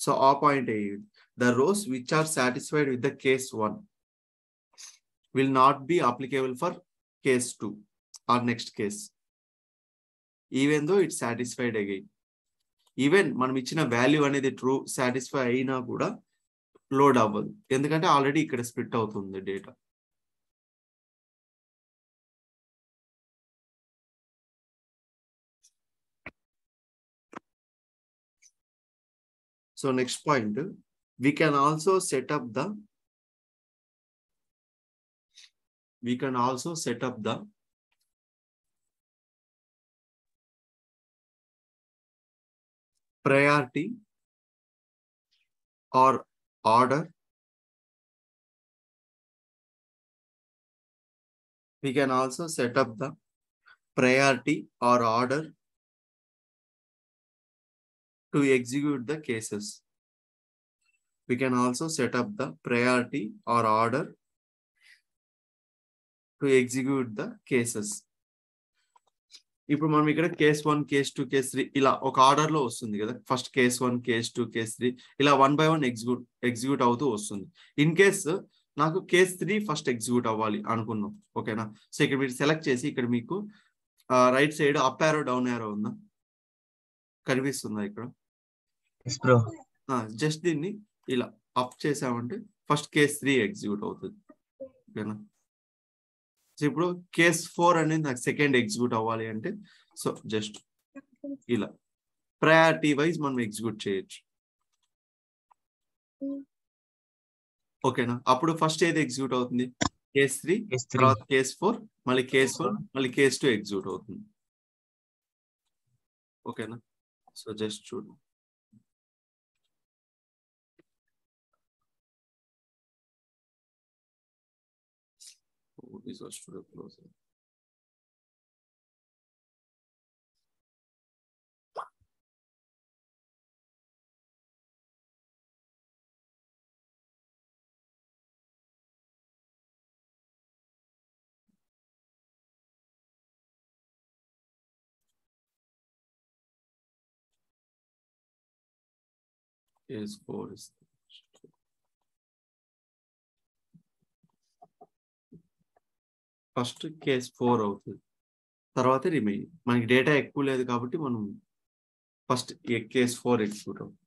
Speaker 1: సో ఆ పాయింట్ అయ్యింది. The rows which are satisfied with the case 1 will not be applicable for case 2 or next case, even though it's satisfied again. Even మనం ఇచ్చిన వాల్యూ అనేది ట్రూ సాటిస్ఫై అయినా కూడా load అవ్వదు, ఎందుకంటే ఆల్రెడీ ఇక్కడ స్ప్లిట్ అవుతుంది data. So next point, we can also set up the priority or order. We can also set up the priority or order to execute the cases. We can also set up the priority or order to execute the cases. ఇప్పుడు మనం ఇక్కడ case 1, case 2, case 3 ఇలా ఒక order లో వస్తుంది కదా. First case 1, case 2, case 3 ఇలా 1 by 1 execute అవుతూ వస్తుంది. ఇన్ కేస్ నాకు కేస్ 3 ఫస్ట్ ఎగ్జిక్యూట్ అవ్వాలి అనుకున్నాం, ఓకేనా. సో ఇక్కడ మీరు సెలెక్ట్ చేసి ఇక్కడ మీకు right side up arrow down arrow ఉందా, కనిపిస్తుందా ఇక్కడ? జస్ట్ దీన్ని ఇలా అప్ చేసామంటే ఫస్ట్ కేస్ 3 ఎగ్జిక్యూట్ అవుతుంది, ఓకేనా. సో ఇప్పుడు కేస్ 4 అనేది నాకు సెకండ్ ఎగ్జిక్యూట్ అవ్వాలి అంటే సో జస్ట్ ఇలా ప్రయారిటీ వైజ్ మనం ఎగ్జిక్యూట్ చేయొచ్చు, ఓకేనా. అప్పుడు ఫస్ట్ ఏది ఎగ్జిక్యూట్ అవుతుంది? కేస్ 3, తర్వాత కేస్ 4, మళ్ళీ కేస్ 1, మళ్ళీ కేస్ 2 ఎగ్జిక్యూట్ అవుతుంది, ఓకేనా. సో జస్ట్ చూడు. Visual Studio closer. Case 4 is first case 4 అవుతుంది, తర్వాత రిమైనింగ్. మనకి డేటా ఎక్కువ లేదు కాబట్టి మనం ఫస్ట్ కేస్ 4 ఎగ్జిక్యూట్ అవుతుంది.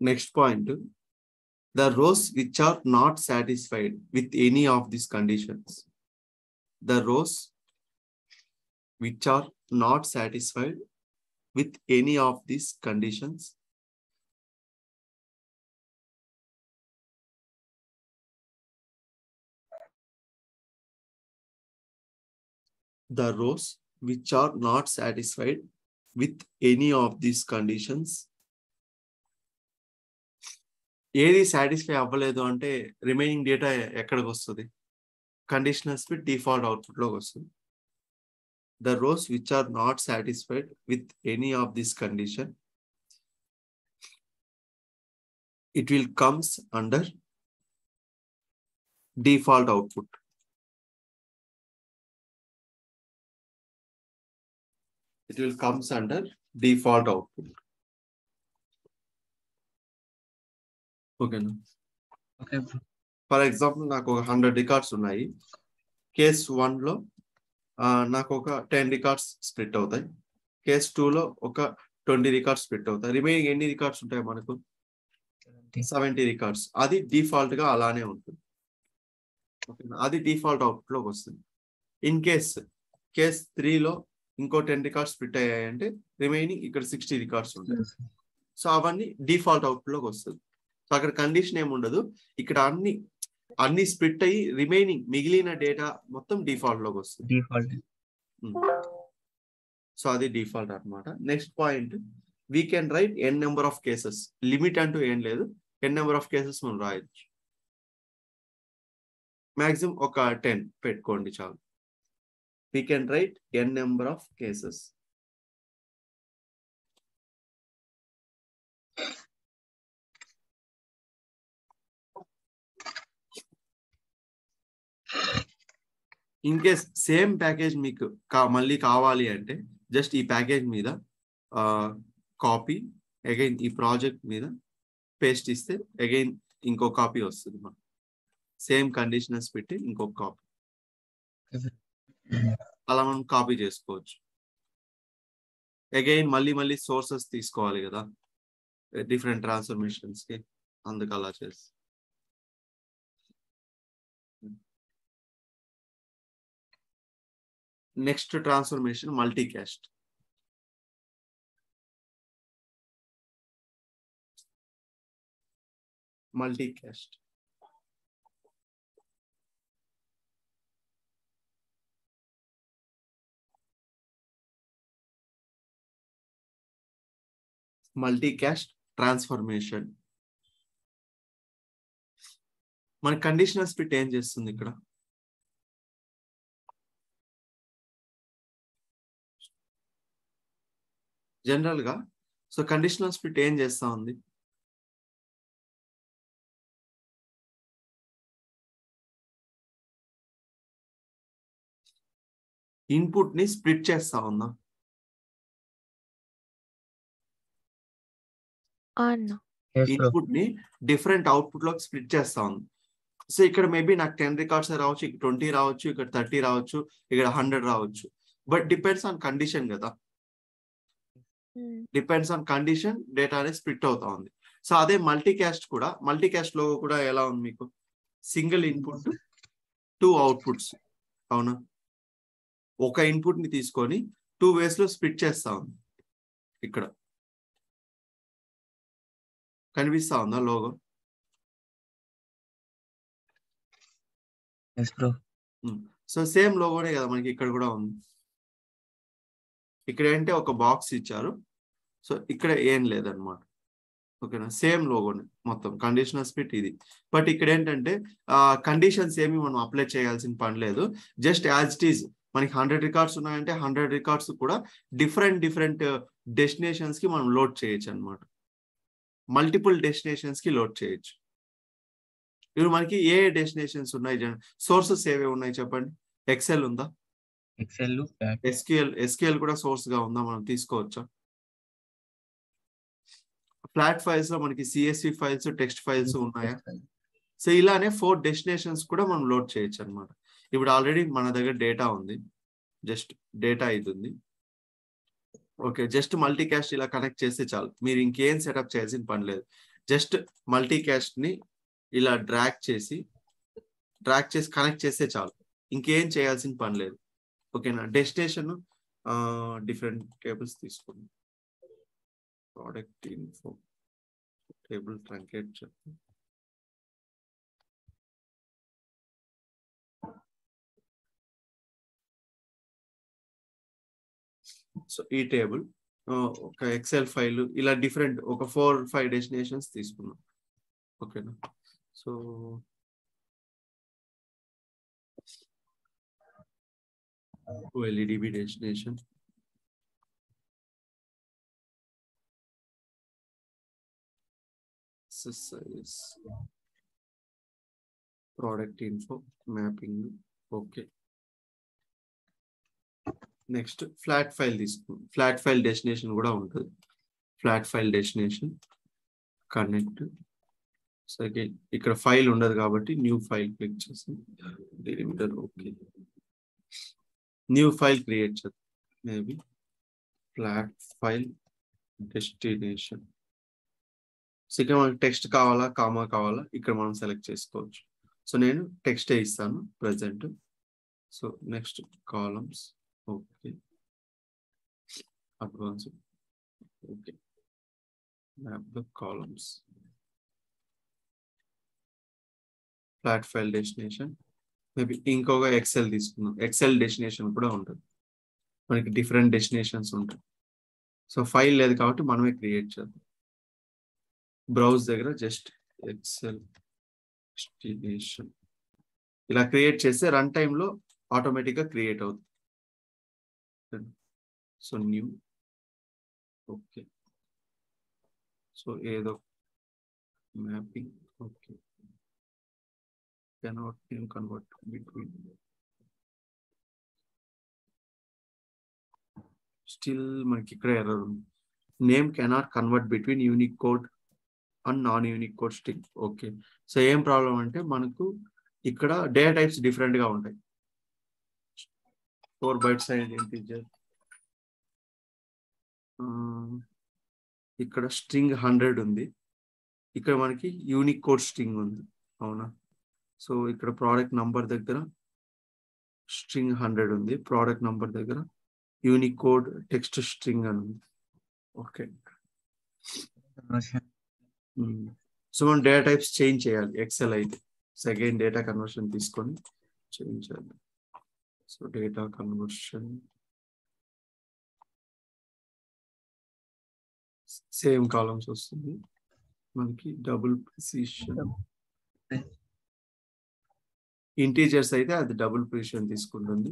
Speaker 1: Next point, the rows which are not satisfied with any of these conditions. The rows which are not satisfied with any of these conditions the rows which are not satisfied with any of these conditions ఏది satisfy అవ్వలేదు అంటే remaining data ఎక్కడికి వస్తుంది? Conditional split default output లోకి వస్తుంది. The rows which are not satisfied with any of this condition, it will comes under default output. It will comes under default output. Okay.
Speaker 2: Okay bro.
Speaker 1: For example, నాకు ఒక 100 records ఉన్నాయి. Case 1 లో నాకు ఒక 10 records split అవుతాయి. Case 2 లో ఒక 20 records split అవుతాయి. రిమైనింగ్ ఎన్ని రికార్డ్స్ ఉంటాయి మనకు? 70 రికార్డ్స్. అది డిఫాల్ట్ గా అలానే ఉంటుంది. అది డిఫాల్ట్ అవుట్పుట్ లోకి వస్తుంది. ఇన్ కేస్ 3 లో ఇంకో 10 రికార్డ్స్ స్ప్లిట్ అయ్యాయంటే రిమైనింగ్ ఇక్కడ 60 రికార్డ్స్ ఉంటాయి. సో అవన్నీ డిఫాల్ట్ అవుట్పుట్ లోకి వస్తుంది. సో అక్కడ కండిషన్ ఏమి ఉండదు. ఇక్కడ అన్ని స్ప్లిట్ అయ్యి రిమైనింగ్ మిగిలిన డేటా మొత్తం డిఫాల్ట్ లోకి వస్తుంది.
Speaker 2: డిఫాల్ట్.
Speaker 1: సో అది డిఫాల్ట్ అన్నమాట. Next point, we can write n number of cases. Limit అంటూ ఏం లేదు, ఎన్ నెంబర్ ఆఫ్ కేసెస్ మనం రాయొచ్చు. మాక్సిమం ఒక 10 పెట్టుకోండి చాలు. We can write n number of cases. In case same package మీకు మళ్ళీ కావాలి అంటే జస్ట్ ఈ ప్యాకేజ్ మీద కాపీ, అగైన్ ఈ ప్రాజెక్ట్ మీద పేస్ట్ ఇస్తే అగైన్ ఇంకో కాపీ వస్తుంది. మనం సేమ్ కండిషనల్స్ పెట్టి ఇంకొక కాపీ అలా మనం కాపీ చేసుకోవచ్చు. అగైన్ మళ్ళీ సోర్సెస్ తీసుకోవాలి కదా డిఫరెంట్ ట్రాన్స్ఫర్మేషన్స్ కి, అందుకు అలా చేసి. Next transformation multi caste. Multi caste transformation. మన కండిషనల్ స్ప్లిట్ ఏం చేస్తుంది ఇక్కడ? జనరల్ గా సో కండిషనల్ స్ప్లిట్ ఏం చేస్తా ఉంది? ఇన్పుట్ ని స్ప్లిట్ చేస్తా ఉందా? ఇన్పుట్ ని డిఫరెంట్ అవుట్పుట్ లోకి స్ప్లిట్ చేస్తా ఉంది. సో ఇక్కడ మేబీ నాకు 10 రికార్డ్స్ రావచ్చు, ఇక్కడ 20 రావచ్చు, ఇక్కడ 30 రావచ్చు, ఇక్కడ 100 రావచ్చు. బట్ డిపెండ్స్ ఆన్ కండిషన్ కదా. డిపెండ్స్ ఆన్ కండిషన్ డేటా అనేది స్ప్లిట్ అవుతా ఉంది. సో అదే మల్టీ క్యాస్ట్ లో కూడా ఎలా ఉంది మీకు? Single input 2 outputs. అవునా? ఒక ఇన్పుట్ ని తీసుకొని 2 వేస్ లో స్ప్లిట్ చేస్తా ఉంది. ఇక్కడ కనిపిస్తా ఉందా లోగో? సో సేమ్ లోగోనే కదా మనకి ఇక్కడ కూడా ఉంది. ఇక్కడ ఏంటంటే ఒక బాక్స్ ఇచ్చారు, సో ఇక్కడ ఏం లేదనమాట. ఓకేనా? సేమ్ లోగోనే మొత్తం కండిషనల్ స్ప్లిట్ ఇది. బట్ ఇక్కడ ఏంటంటే కండిషన్స్ ఏమి మనం అప్లై చేయాల్సిన పని లేదు. జస్ట్ యాజ్ ఇట్ ఈజ్ మనకి 100 రికార్డ్స్ ఉన్నాయంటే 100 రికార్డ్స్ కూడా డిఫరెంట్ డెస్టినేషన్స్ కి మనం లోడ్ చేయొచ్చు అనమాట. మల్టిపుల్ డెస్టినేషన్స్ కి లోడ్ చేయొచ్చు. ఇప్పుడు మనకి ఏ డెస్టినేషన్స్ ఉన్నాయి? సోర్సెస్ ఏవే ఉన్నాయి చెప్పండి. ఎక్సెల్ ఉందా? ఎస్క్యూఎల్ కూడా సోర్స్ గా ఉందా? మనం తీసుకోవచ్చా? ఫ్లాట్ ఫైల్స్ లో మనకి CSV ఫైల్స్, టెక్స్ట్ ఫైల్స్ ఉన్నాయా? సో ఇలానే 4 డెస్టినేషన్స్ కూడా మనం లోడ్ చేయొచ్చు అనమాట. ఇప్పుడు ఆల్రెడీ మన దగ్గర డేటా ఉంది, జస్ట్ డేటా ఇది ఉంది. ఓకే, జస్ట్ మల్టీ క్యాస్ట్ ఇలా కనెక్ట్ చేస్తే చాలు. మీరు ఇంకేం సెటప్ చేయాల్సిన పని లేదు. జస్ట్ మల్టీ క్యాస్ట్ ని ఇలా డ్రాగ్ చేసి కనెక్ట్ చేస్తే చాలు. ఇంకేం చేయాల్సిన పని లేదు. ఓకేనా? డెస్టినేషన్ డిఫరెంట్ టేబుల్స్ తీసుకోండి. ప్రోడక్ట్ ఇన్ఫో టేబుల్ ట్రంకేట్ చెప్తాను. సో ఈ టేబుల్ ఒక ఎక్సెల్ ఫైల్ ఇలా డిఫరెంట్ ఒక 4-5 డెస్టినేషన్స్ తీసుకున్నాం. ఓకేనా. So OLEDB destination, size, product info, mapping. Okay. Next flat file తీసుకుందాం. ఫ్లాట్ ఫైల్ డెస్టినేషన్ కూడా ఉంటుంది. Flat file destination connect. So ఇక్కడ ఫైల్ ఉండదు కాబట్టి న్యూ ఫైల్ క్లిక్ చేసి delimiter. Okay, new file create చేద్దాం. Maybe flat file destination. So ఇక్కడ మనకి టెక్స్ట్ కావాలా కామా కావాలా ఇక్కడ మనం సెలెక్ట్ చేసుకోవచ్చు. సో నేను టెక్స్టే ఇస్తాను present. So next columns. Okay, advance. Okay, map the columns. Flat file destination. Maybe ఇంకొక ఎక్సెల్ తీసుకుందాం. ఎక్సెల్ డెస్టినేషన్ కూడా ఉంటుంది. మనకి డిఫరెంట్ డెస్టినేషన్స్ ఉంటాయి. సో ఫైల్ లేదు కాబట్టి మనమే క్రియేట్ చేద్దాం. బ్రౌజ్ దగ్గర జస్ట్ ఎక్సెల్ డెస్టినేషన్ ఇలా క్రియేట్ చేస్తే రన్ టైంలో ఆటోమేటిక్గా క్రియేట్ అవుతుంది. So new. ఓకే, సో ఏదో mapping. Okay, cannot name convert between. Still మనకి ఇక్కడ ఎర్రర్ ఉంది. Name cannot convert between unique code and non unique code string. Okay, so ఏం ప్రాబ్లం అంటే మనకు ఇక్కడ డేటా టైప్స్ డిఫరెంట్ గా ఉంటాయి. 4 bytes అనేది ఇంటిజర్. ఇక్కడ స్ట్రింగ్ 100 ఉంది. ఇక్కడ మనకి యూనిక్ కోడ్ స్ట్రింగ్ ఉంది. అవునా. సో ఇక్కడ ప్రోడక్ట్ నంబర్ దగ్గర స్ట్రింగ్ 100 ఉంది. ప్రోడక్ట్ నంబర్ దగ్గర యూనిక్ కోడ్ టెక్స్ట్ స్ట్రింగ్ అని ఉంది. ఓకే, సో మనం డేటా టైప్స్ చేంజ్ చేయాలి ఎక్సెల్ అయితే. సెకండ్ డేటా కన్వర్షన్ తీసుకొని చేంజ్ చేయాలి. So data conversion same columns వస్తుంది మనకి. Double precision. ఇంటీజర్స్ అయితే అది డబుల్ ప్రిసిషన్ తీసుకుంటుంది.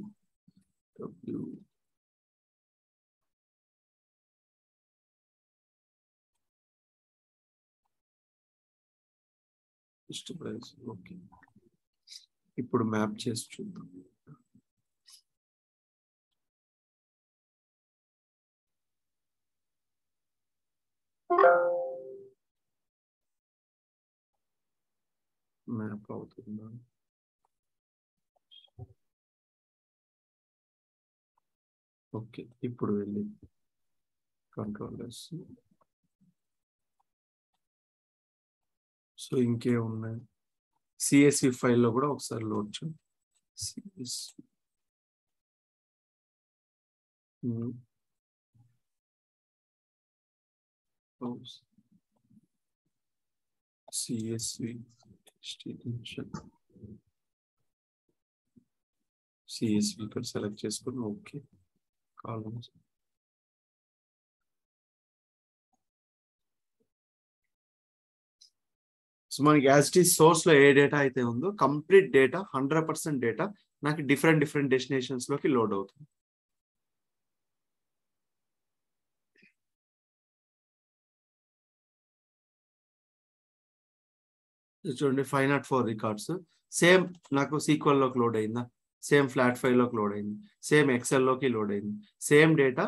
Speaker 1: ఓకే, ఇప్పుడు మ్యాప్ చేసి చూద్దాం. మ్యాప్ అవుతుందా? ఓకే, ఇప్పుడు వెళ్ళి కంట్రోలర్స్. సో ఇంకే ఉన్నాయి. CSV ఫైల్లో కూడా ఒకసారి లోడ్ చేయండి. CSV ఇక్కడ సెలెక్ట్ చేసుకుని ఓకే కాలమ్స్. సో మనకి యాజ్ ఇట్ ఈస్ సోర్స్ లో ఏ డేటా అయితే ఉందో కంప్లీట్ డేటా 100% డేటా నాకు డిఫరెంట్ డెస్టినేషన్స్ లోకి లోడ్ అవుతుంది. చూడండి 504 రికార్డ్స్ సేమ్ నాకు SQL లోకి లోడ్ అయిందా, సేమ్ ఫ్లాట్ ఫైల్ లోకి లోడ్ అయింది, సేమ్ ఎక్సెల్ లోకి లోడ్ అయింది, సేమ్ డేటా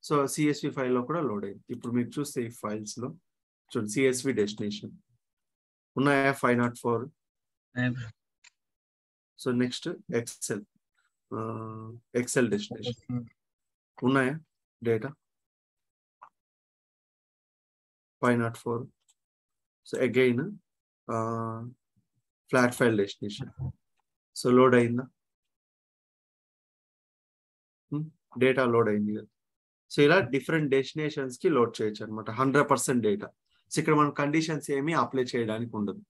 Speaker 1: సో CSV ఫైల్లో కూడా లోడ్ అయింది. ఇప్పుడు మీరు చూస్తే ఈ ఫైల్స్ లో చూడండి CSV డెస్టినేషన్ ఉన్నాయా 504. సో నెక్స్ట్ ఎక్సెల్ డెస్టినేషన్ ఉన్నాయా data 504. So again flat file destination so load అయిందా, డేటా లోడ్ అయింది కదా. సో ఇలా డిఫరెంట్ డెస్టినేషన్స్ కి లోడ్ చేయొచ్చు అనమాట 100% డేటా. సో ఇక్కడ మనం కండిషన్స్ ఏమీ అప్లై చేయడానికి ఉండదు.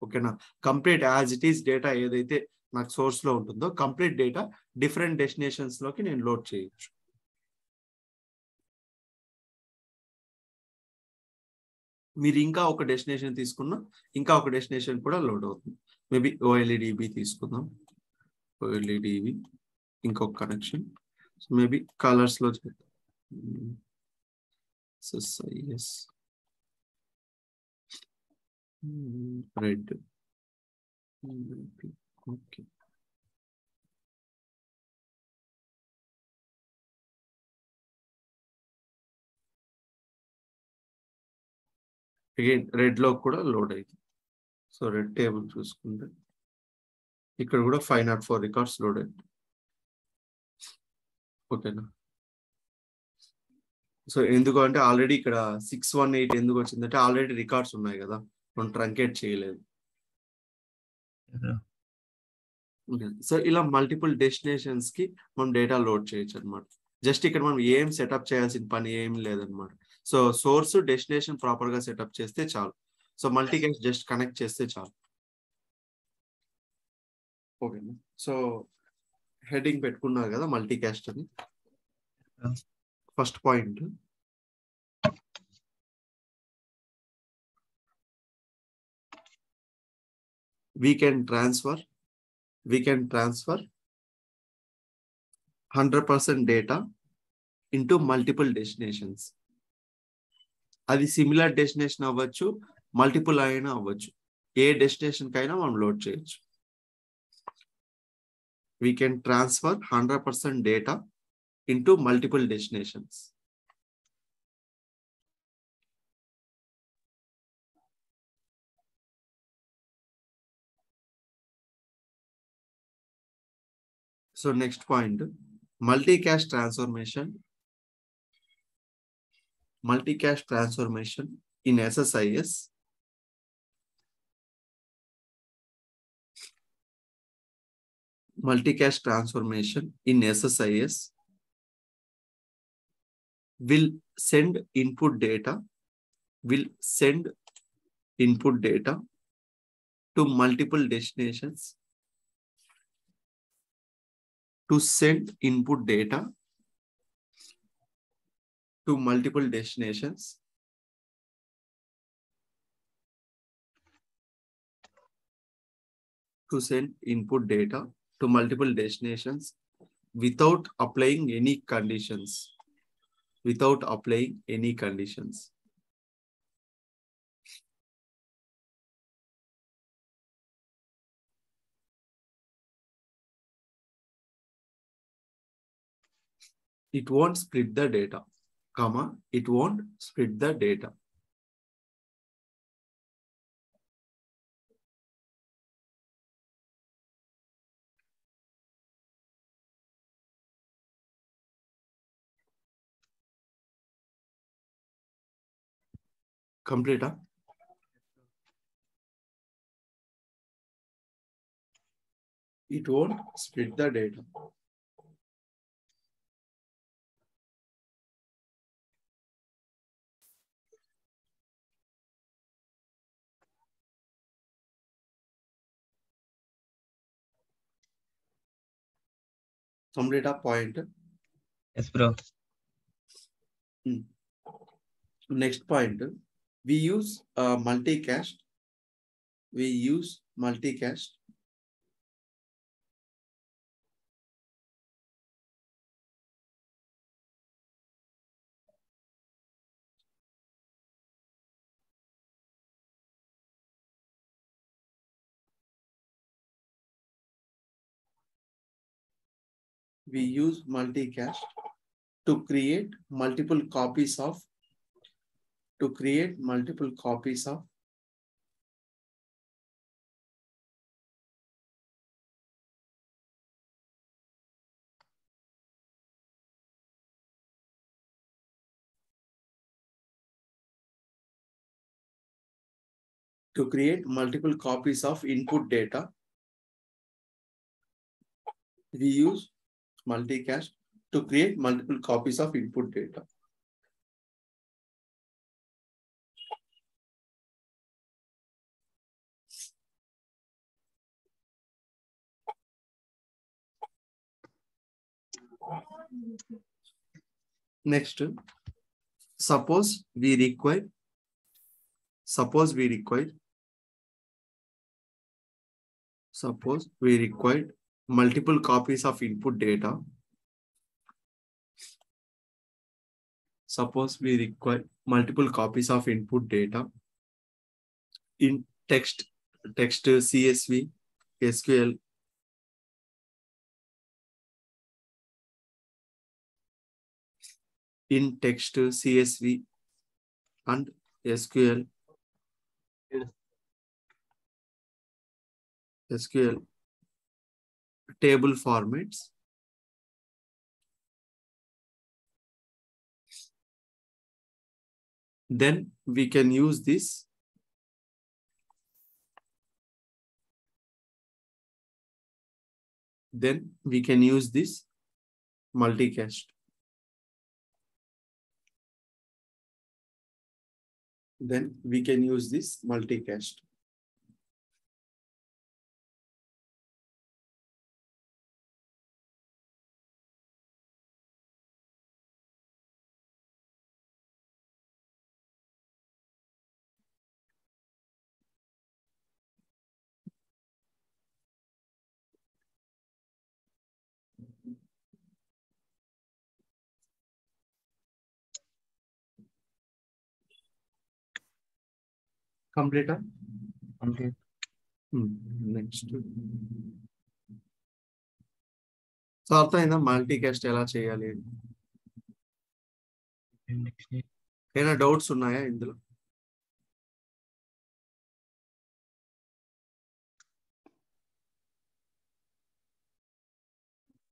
Speaker 1: ఓకేనా, complete as it is data ఏదైతే నాకు సోర్స్ లో ఉంటుందో కంప్లీట్ డేటా డిఫరెంట్ డెస్టినేషన్స్ లోకి నేను లోడ్ చేయొచ్చు. మీరు ఇంకా ఒక డెస్టినేషన్ తీసుకున్నా ఇంకా ఒక డెస్టినేషన్ కూడా లోడ్ అవుతుంది. మేబీ ఓఎల్ఈడిబి తీసుకుందాం. ఓఎల్ఈడిబి ఇంకొక కనెక్షన్. సో మేబీ కలర్స్ లో చేద్దాం. SSIS red. Okay. Again red లో కూడా లోడ్ అయింది. సో రెడ్ టేబుల్ చూసుకుంటే ఇక్కడ కూడా 504 రికార్డ్స్ లోడ్ అయింది. ఓకేనా? సో ఎందుకు అంటే ఆల్రెడీ ఇక్కడ 618 ఎందుకు వచ్చిందంటే ఆల్రెడీ రికార్డ్స్ ఉన్నాయి కదా, మనం ట్రంకేట్ చేయలేదు. సో ఇలా మల్టిపుల్ డెస్టినేషన్స్ కి మనం డేటా లోడ్ చేయొచ్చు అనమాట. జస్ట్ ఇక్కడ మనం ఏం సెటప్ చేయాల్సిన పని ఏం లేదనమాట. సో సోర్స్ డెస్టినేషన్ ప్రాపర్ గా సెటప్ చేస్తే చాలు. So multi caste just connect చేస్తే చాలు. ఓకేనా? సో హెడింగ్ పెట్టుకున్నారు కదా మల్టీ క్యాస్ట్ అని. First point, we can transfer 100% data into multiple destinations. అది సిమిలర్ డెస్టినేషన్ అవ్వచ్చు, మల్టిపుల్ అయినా అవ్వచ్చు, ఏ డెస్టినేషన్ కైనా మనం లోడ్ చేయొచ్చు. We can transfer 100% data into multiple destinations. So next point, multicast transformation in SSIS. Multicast transformation in SSIS will send input data to multiple destinations. To send input data to multiple destinations, without applying any conditions. It won't split the data, it won't split the data. Complete, huh? It won't split the data. Complete a point.
Speaker 2: Yes, bro.
Speaker 1: Next point, we use multicast. We use multicast to create multiple copies of input data. We use multicast to create multiple copies of input data. Next, suppose we require suppose we required multiple copies of input data. Suppose we require multiple copies of input data in text, CSV, SQL, in text, CSV, and SQL table formats. Then we can use this multicast. Complete.
Speaker 2: Complete.
Speaker 1: Next. So అర్థమైందా multicast ఎలా చేయాలి? ఏమైనా doubts ఉన్నాయా ఇందులో?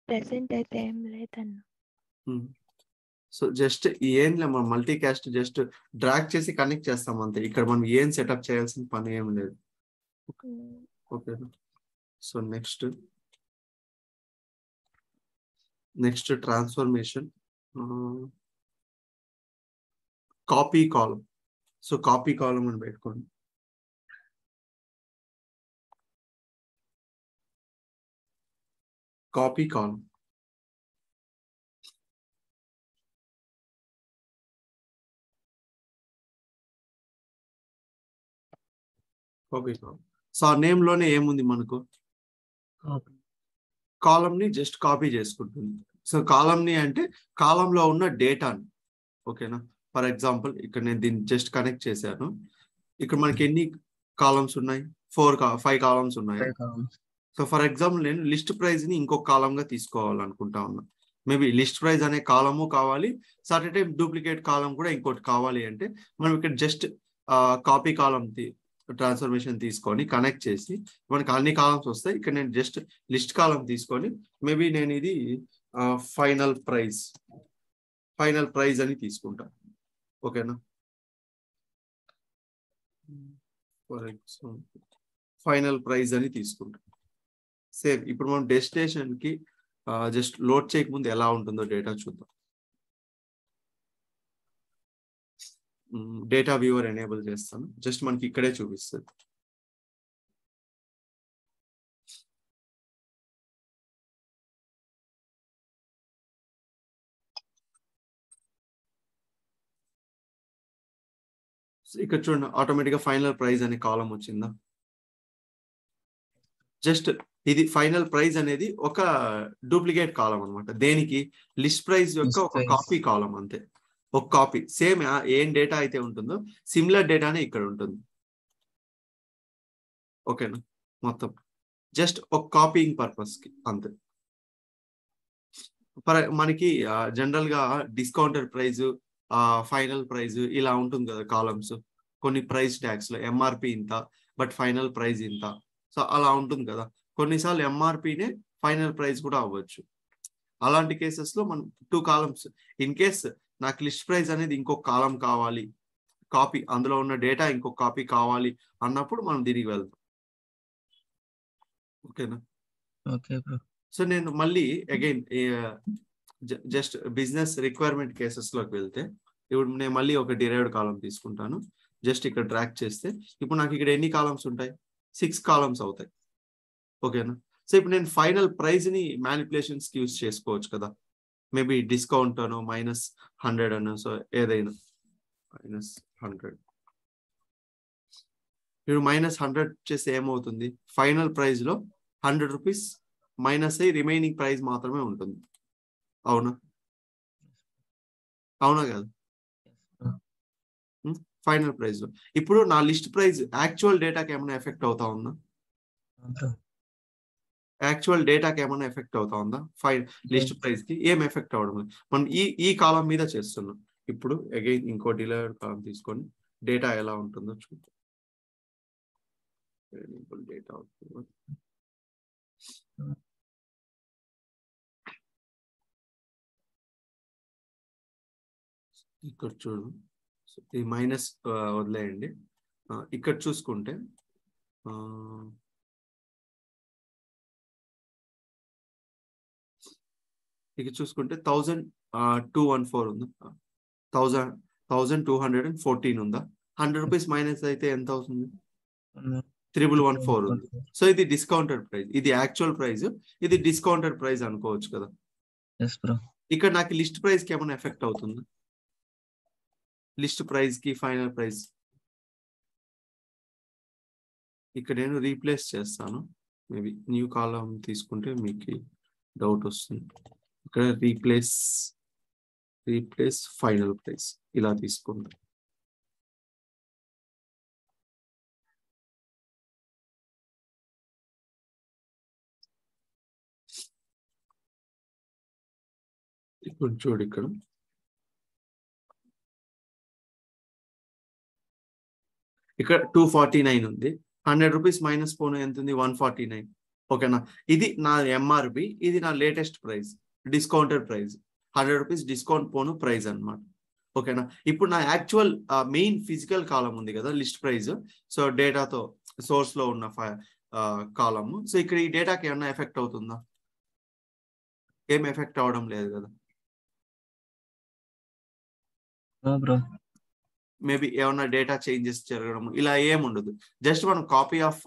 Speaker 3: Present అయితే ఏం లేదన్న.
Speaker 1: So just ఏం లే, మనం మల్టీకాస్ట్ జస్ట్ డ్రాగ్ చేసి కనెక్ట్ చేస్తాం అంతే. ఇక్కడ మనం ఏం సెటప్ చేయాల్సిన పని ఏం లేదు. Okay. So next transformation, copy column. So copy column అని పెట్టుకోండి. Copy column. సో ఆ నేమ్ లోనే ఏముంది మనకు? కాలం ని జస్ట్ కాపీ చేసుకుంటుంది. సో కాలం ని అంటే కాలంలో ఉన్న డేటాని. ఓకేనా? ఫర్ ఎగ్జాంపుల్ ఇక్కడ నేను దీన్ని జస్ట్ కనెక్ట్ చేశాను. ఇక్కడ మనకి ఎన్ని కాలమ్స్ ఉన్నాయి? 5 కాలమ్స్ ఉన్నాయి. సో ఫర్ ఎగ్జాంపుల్ నేను లిస్ట్ ప్రైజ్ ని ఇంకొక కాలం గా తీసుకోవాలనుకుంటా ఉన్నా. మేబీ లిస్ట్ ప్రైజ్ అనే కాలము కావాలి, సర్టెన్ టైం డూప్లికేట్ కాలం కూడా ఇంకోటి కావాలి అంటే మనం ఇక్కడ జస్ట్ కాపీ కాలం ట్రాన్స్ఫర్మేషన్ తీసుకొని కనెక్ట్ చేసి మనకి అన్ని కాలమ్స్ వస్తాయి. ఇక్కడ నేను జస్ట్ లిస్ట్ కాలం తీసుకొని మేబీ నేను ఇది ఫైనల్ ప్రైజ్ అని తీసుకుంటా. ఓకేనా? ఫర్ ఎగ్జాంపుల్ ఫైనల్ ప్రైజ్ అని తీసుకుంటా. సేమ్ ఇప్పుడు మనం డెస్టినేషన్ కి జస్ట్ లోడ్ చేయకముందు ఎలా ఉంటుందో డేటా చూద్దాం. డేటా వ్యూవర్ ఎనేబుల్ చేస్తాను. జస్ట్ మనకి ఇక్కడే చూపిస్తుంది. ఇక్కడ చూడండి, ఆటోమేటిక్ గా ఫైనల్ ప్రైజ్ అనే కాలం వచ్చిందా? జస్ట్ ఇది ఫైనల్ ప్రైజ్ అనేది ఒక డూప్లికేట్ కాలం అనమాట. దేనికి? లిస్ట్ ప్రైజ్ యొక్క ఒక కాపీ కాలం అంతే. ఒక కాపీ సేమ్ ఏం డేటా అయితే ఉంటుందో సిమిలర్ డేటానే ఇక్కడ ఉంటుంది. ఓకేనా? మొత్తం జస్ట్ ఒక కాపీయింగ్ పర్పస్ కి అంతే. మనకి జనరల్ గా డిస్కౌంటెడ్ ప్రైజ్, ఫైనల్ ప్రైజ్ ఇలా ఉంటుంది కదా కాలమ్స్. కొన్ని ప్రైస్ ట్యాగ్స్ లో ఎంఆర్పి ఇంత, బట్ ఫైనల్ ప్రైజ్ ఇంత. సో అలా ఉంటుంది కదా. కొన్నిసార్లు ఎంఆర్పినే ఫైనల్ ప్రైజ్ కూడా అవ్వచ్చు. అలాంటి కేసెస్ లో మనం 2 కాలమ్స్, ఇన్ కేస్ నాకు లిస్ట్ ప్రైజ్ అనేది ఇంకొక కాలం కావాలి, కాపీ అందులో ఉన్న డేటా ఇంకొక కాపీ కావాలి అన్నప్పుడు మనం దీనికి వెళ్తాం. ఓకేనా?
Speaker 2: Okay bro.
Speaker 1: సో నేను మళ్ళీ again just business requirement cases లోకి వెళ్తే ఇప్పుడు నేను మళ్ళీ ఒక డిరైవ్డ్ కాలం తీసుకుంటాను. జస్ట్ ఇక్కడ డ్రాగ్ చేస్తే ఇప్పుడు నాకు ఇక్కడ ఎన్ని కాలమ్స్ ఉంటాయి? 6 కాలమ్స్ అవుతాయి. ఓకేనా? సో ఇప్పుడు నేను ఫైనల్ ప్రైజ్ ని మ్యానిపులేషన్స్ కి యూజ్ చేసుకోవచ్చు కదా. మేబీ డిస్కౌంట్ అను, -100 అను, సో ఏదైనా -100. మీరు -100 చేస్తే ఏమవుతుంది? ఫైనల్ ప్రైస్ లో 100 రూపీస్ మైనస్ అయ్యి రిమైనింగ్ ప్రైస్ మాత్రమే ఉంటుంది. అవునా అవునా కదా? ఫైనల్ ప్రైస్ లో ఇప్పుడు నా లిస్ట్ ప్రైస్ యాక్చువల్ డేటాకి ఏమైనా ఎఫెక్ట్ అవుతా ఉందా? యాక్చువల్ డేటాకి ఏమైనా ఎఫెక్ట్ అవుతా ఉందా? లిస్ట్ ప్రైస్ కి ఏం ఎఫెక్ట్ అవడం లేదు. మనం ఈ కాలం మీద చేస్తున్నాం. ఇప్పుడు అగైన్ ఇంకో డిలైవ్డ్ కాలం తీసుకొని డేటా ఎలా ఉంటుందో చూద్దాం. డేటా ఇక్కడ చూడు, ఈ మైనస్ వదిలేయండి. ఇక్కడ చూసుకుంటే ఇక్కడ చూసుకుంటే 1214 ఉందా? 1214 ఉందా? 100 రూపీస్ మైనస్ అయితే ఎంత అవుతుంది? 1114 ఉంది. సో ఇది డిస్కౌంటెడ్ ప్రైస్, ఇది యాక్చువల్ ప్రైస్, ఇది డిస్కౌంటెడ్ ప్రైస్ అనుకోవచ్చు కదా. ఇక్కడ నాకు లిస్ట్ ప్రైస్ కి ఏమైనా ఎఫెక్ట్ అవుతుందా? లిస్ట్ ప్రైస్ కి ఫైనల్ ప్రైస్ ఇక్కడ నేను రీప్లేస్ చేస్తాను. మేబీ న్యూ కాలం తీసుకుంటే మీకు డౌట్ వస్తుంది. ఇక్కడ రీప్లేస్ ఫైనల్ ప్రైస్ ఇలా తీసుకుంటా. ఇప్పుడు చూడు, ఇక్కడ 249 ఉంది. 100 రూపీస్ మైనస్ పోను ఎంత ఉంది? 149. ఓకేనా? ఇది నా ఎంఆర్పి, ఇది నా latest price, discounted price. 100 rupees discount పోను ప్రైస్ అనమాట. ఓకేనా? ఇప్పుడు నా యాక్చువల్ మెయిన్ ఫిజికల్ కాలం ఉంది కదా లిస్ట్ ప్రైస్, సో డేటాతో సోర్స్ లో ఉన్న కాలము. సో ఇక్కడ ఈ డేటాకి ఏమన్నా ఎఫెక్ట్ అవుతుందా? ఏం ఎఫెక్ట్ అవడం లేదు కదా. మేబీ ఏమన్నా డేటా చేంజెస్ జరగడం ఇలా ఏముండదు. జస్ట్ మనం కాపీ ఆఫ్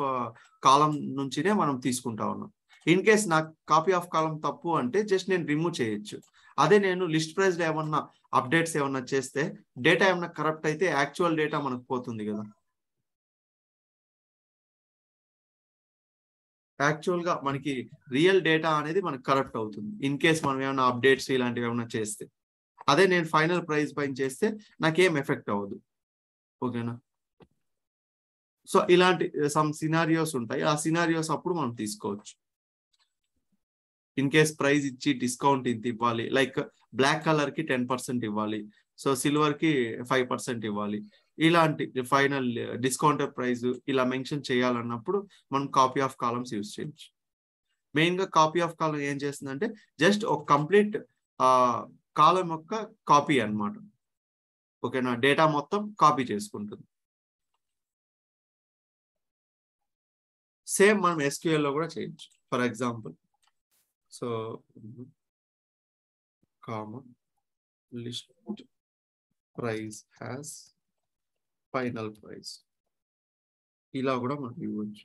Speaker 1: కాలం నుంచినే మనం తీసుకుంటా ఉన్నాం. ఇన్ కేస్ నాకు కాపీ ఆఫ్ కాలం తప్పు అంటే జస్ట్ నేను రిమూవ్ చేయొచ్చు. అదే నేను లిస్ట్ ప్రైస్ లో ఏమన్నా అప్డేట్స్ ఏమన్నా చేస్తే డేటా ఏమన్నా కరప్ట్ అయితే యాక్చువల్ డేటా మనకు పోతుంది కదా. యాక్చువల్ గా మనకి రియల్ డేటా అనేది మనకు కరప్ట్ అవుతుంది ఇన్ కేస్ మనం ఏమైనా అప్డేట్స్ ఇలాంటివి ఏమైనా చేస్తే. అదే నేను ఫైనల్ ప్రైస్ పైన చేస్తే నాకేం ఎఫెక్ట్ అవ్వదు. ఓకేనా? సో ఇలాంటి సమ్ సినారియోస్ ఉంటాయి. ఆ సినారియోస్ అప్పుడు మనం తీసుకోవచ్చు. ఇన్ కేస్ ప్రైస్ ఇచ్చి డిస్కౌంట్ ఇంత ఇవ్వాలి, లైక్ బ్లాక్ కలర్ కి 10% ఇవ్వాలి, సో సిల్వర్ కి 5% ఇవ్వాలి, ఇలాంటి ఫైనల్ డిస్కౌంటెడ్ ప్రైస్ ఇలా మెన్షన్ చేయాలన్నప్పుడు మనం కాపీ ఆఫ్ కాలమ్స్ యూజ్ చేయొచ్చు. మెయిన్ గా కాపీ ఆఫ్ కాలం ఏం చేస్తుందంటే జస్ట్ ఒక కంప్లీట్ కాలం యొక్క కాపీ అన్నమాట. ఓకేనా? డేటా మొత్తం కాపీ చేసుకుంటుంది. సేమ్ మనం SQL లో కూడా చేయొచ్చు. For example, so comma list price has final price, ఇలా కూడా మనం ఇవ్వచ్చు.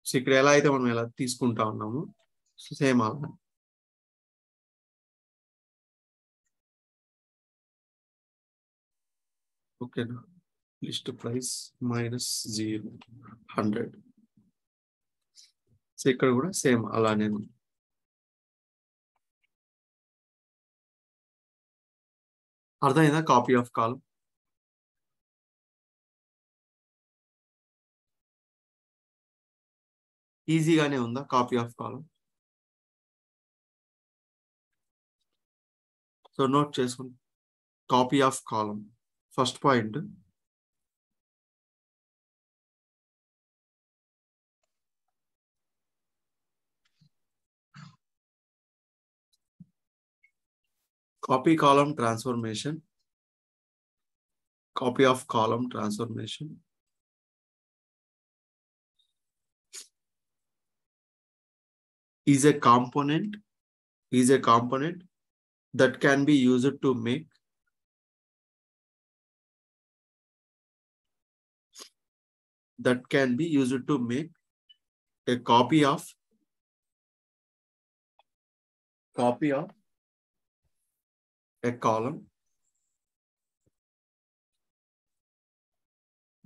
Speaker 1: సో ఇక్కడ ఎలా అయితే మనం ఎలా తీసుకుంటా ఉన్నామో సేమ్ అలా. ఓకేనా? List price -0 100. సో ఇక్కడ కూడా సేమ్ అలానే ఉంది. అర్థమైందా కాపీ ఆఫ్ కాలం? ఈజీగానే ఉందా copy of column? So note చేసుకోండి. Copy of column first point. Copy column transformation. Copy of column transformation is a component that can be used to make a copy of a column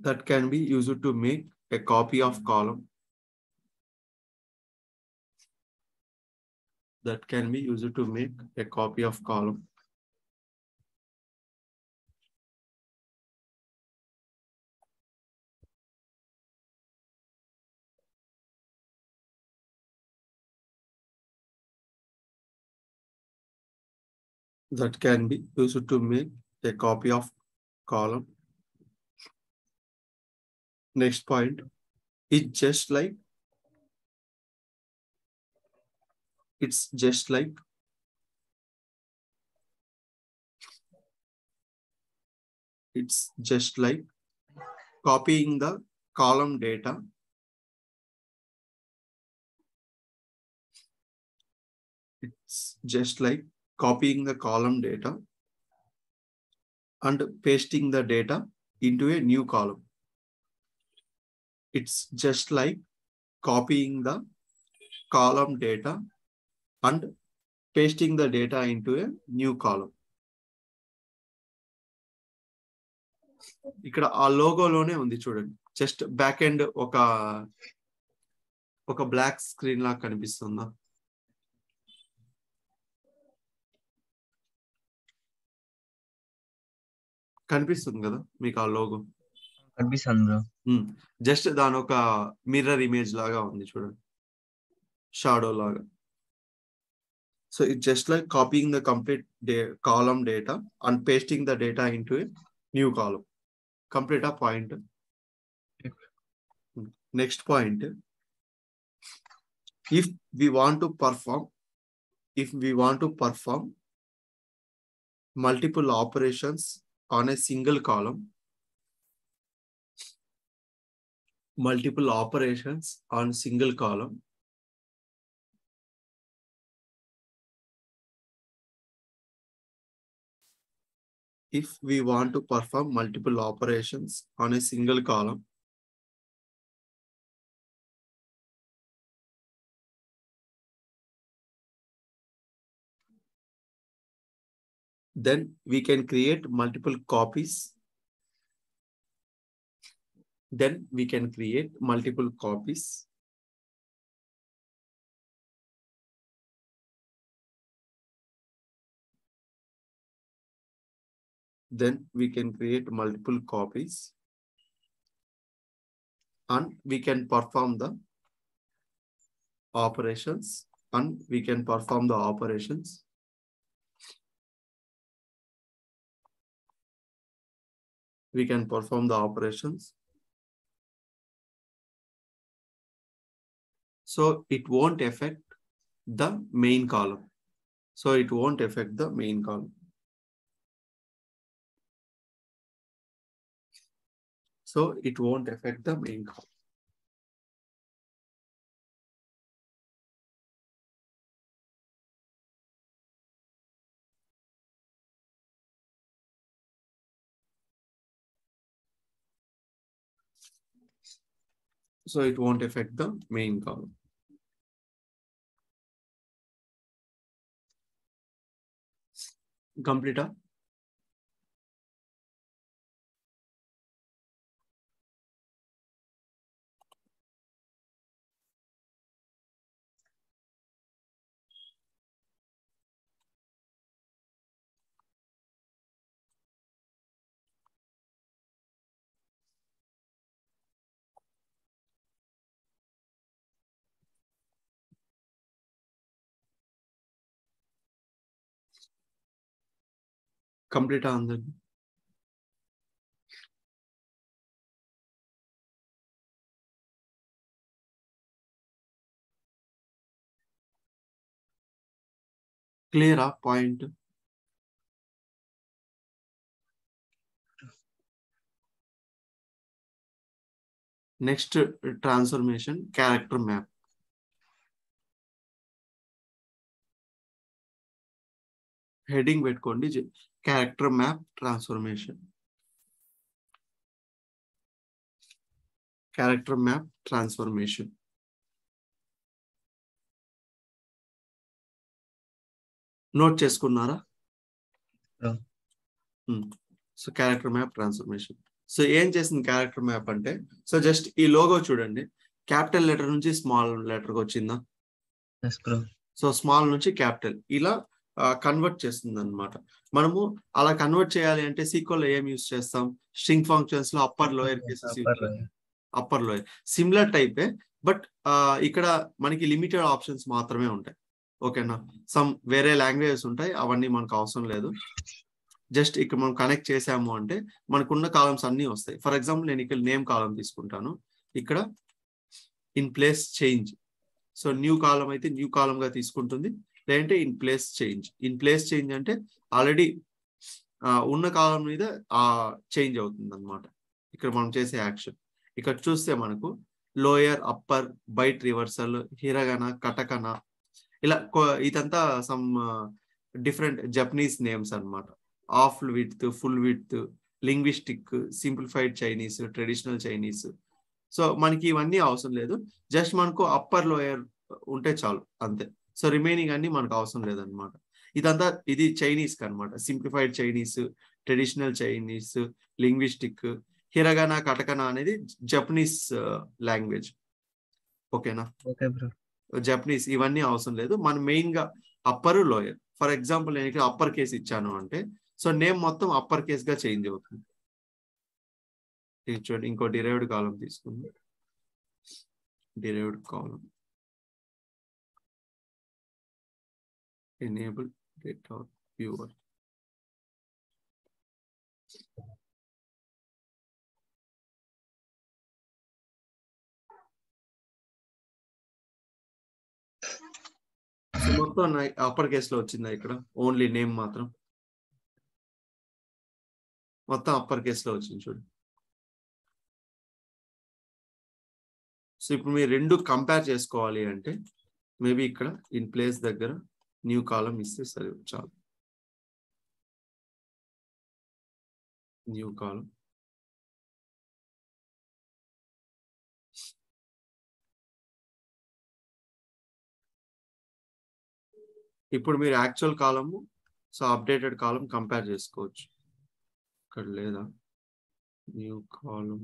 Speaker 1: that can be used to make a copy of column. That can be used to make a copy of column. That can be used to make a copy of column. Next point is just like, it's just like copying the column data and pasting the data into a new column. It's just like copying the column data and pasting the data into a new column. ఇక్కడ ఆ లోగోలోనే ఉంది చూడండి. Just back end ఒక black screen లాగా కనిపిస్తుందా? కనిపిస్తుంది కదా మీకు ఆ లోగో?
Speaker 2: కనిపిస్తుంది బ్రో.
Speaker 1: జస్ట్ దాని ఒక మిర్రర్ ఇమేజ్ లాగా ఉంది చూడండి, షాడో లాగా. So it's just like copying the complete column data and pasting the data into a new column. Complete a point. Next point. If we want to perform multiple operations on a single column, if we want to perform multiple operations on a single column, then we can create multiple copies. Then we can create multiple copies and we can perform the operations so it won't affect the main column. So it won't affect the main column. Complete. Complete answer. Clear a point. Next transformation, character map. Heading పెట్టుకోండి, character map transformation. Character map transformation. Note చేసుకున్నారా? So character map transformation. So ఏం చేసింది character map అంటే, so just ఈ logo చూడండి, capital letter నుంచి small letter వచ్చిందా? So small నుంచి క్యాపిటల్ ఇలా కన్వర్ట్ చేస్తుంది అనమాట. మనము అలా కన్వర్ట్ చేయాలి అంటే SQL లో ఏం యూస్ చేస్తాం? స్ట్రింగ్ ఫంక్షన్స్ లో upper lower cases, upper lower similar టైపే, బట్ ఇక్కడ మనకి లిమిటెడ్ ఆప్షన్స్ మాత్రమే ఉంటాయి. ఓకేనా? సమ్ వేరే లాంగ్వేజెస్ ఉంటాయి, అవన్నీ మనకు అవసరం లేదు. జస్ట్ ఇక్కడ మనం కనెక్ట్ చేసాము అంటే మనకున్న కాలమ్స్ అన్నీ వస్తాయి. ఫర్ ఎగ్జాంపుల్ నేను ఇక్కడ నేమ్ కాలం తీసుకుంటాను, ఇక్కడ in place change. So new కాలం అయితే న్యూ కాలం గా తీసుకుంటుంది, లేదంటే in place change. In place change అంటే ఆల్రెడీ ఉన్న కాలం మీద చేంజ్ అవుతుంది అనమాట ఇక్కడ మనం చేసే యాక్షన్. ఇక్కడ చూస్తే మనకు లోయర్, అప్పర్, బైట్ రివర్సల్, హిరగన, కటకన, ఇలా ఇదంతా సమ్ డిఫరెంట్ జపనీస్ నేమ్స్ అనమాట. Of width, full width, linguistic, simplified Chinese, traditional Chinese. So మనకి ఇవన్నీ అవసరం లేదు, జస్ట్ మనకు అప్పర్ లోయర్ ఉంటే చాలు అంతే. సో రిమైనింగ్ అన్ని మనకు అవసరం లేదనమాట. ఇదంతా ఇది చైనీస్ కి అనమాట. Simplified Chinese, traditional Chinese, linguistic, hiragana, katakana అనేది జపనీస్ లాంగ్వేజ్. ఓకేనా? జపనీస్ ఇవన్నీ అవసరం లేదు, మన మెయిన్ గా అప్పర్ లోయర్. ఫర్ ఎగ్జాంపుల్ నేను ఇక్కడ అప్పర్ కేస్ ఇచ్చాను అంటే, సో నేమ్ మొత్తం అప్పర్ కేస్ గా చేంజ్ అవుతుంది. చూడండి, ఇంకో డిరైవ్డ్ కాలం తీసుకుంది. డిరైవ్డ్ కాలం enable data viewer. సో మొత్తం అప్పర్ కేస్ లో వచ్చిందా? ఇక్కడ ఓన్లీ నేమ్ మాత్రం మొత్తం అప్పర్ కేస్ లో వచ్చింది చూడండి. సో ఇప్పుడు మీరు రెండు కంపేర్ చేసుకోవాలి అంటే మేబీ ఇక్కడ ఇన్ ప్లేస్ దగ్గర న్యూ కాలం ఇస్తే సరే చాలు. న్యూ కాలం, ఇప్పుడు మీరు యాక్చువల్ కాలము, సో అప్డేటెడ్ కాలం కంపేర్ చేసుకోవచ్చు. ఇక్కడ లేదా new column,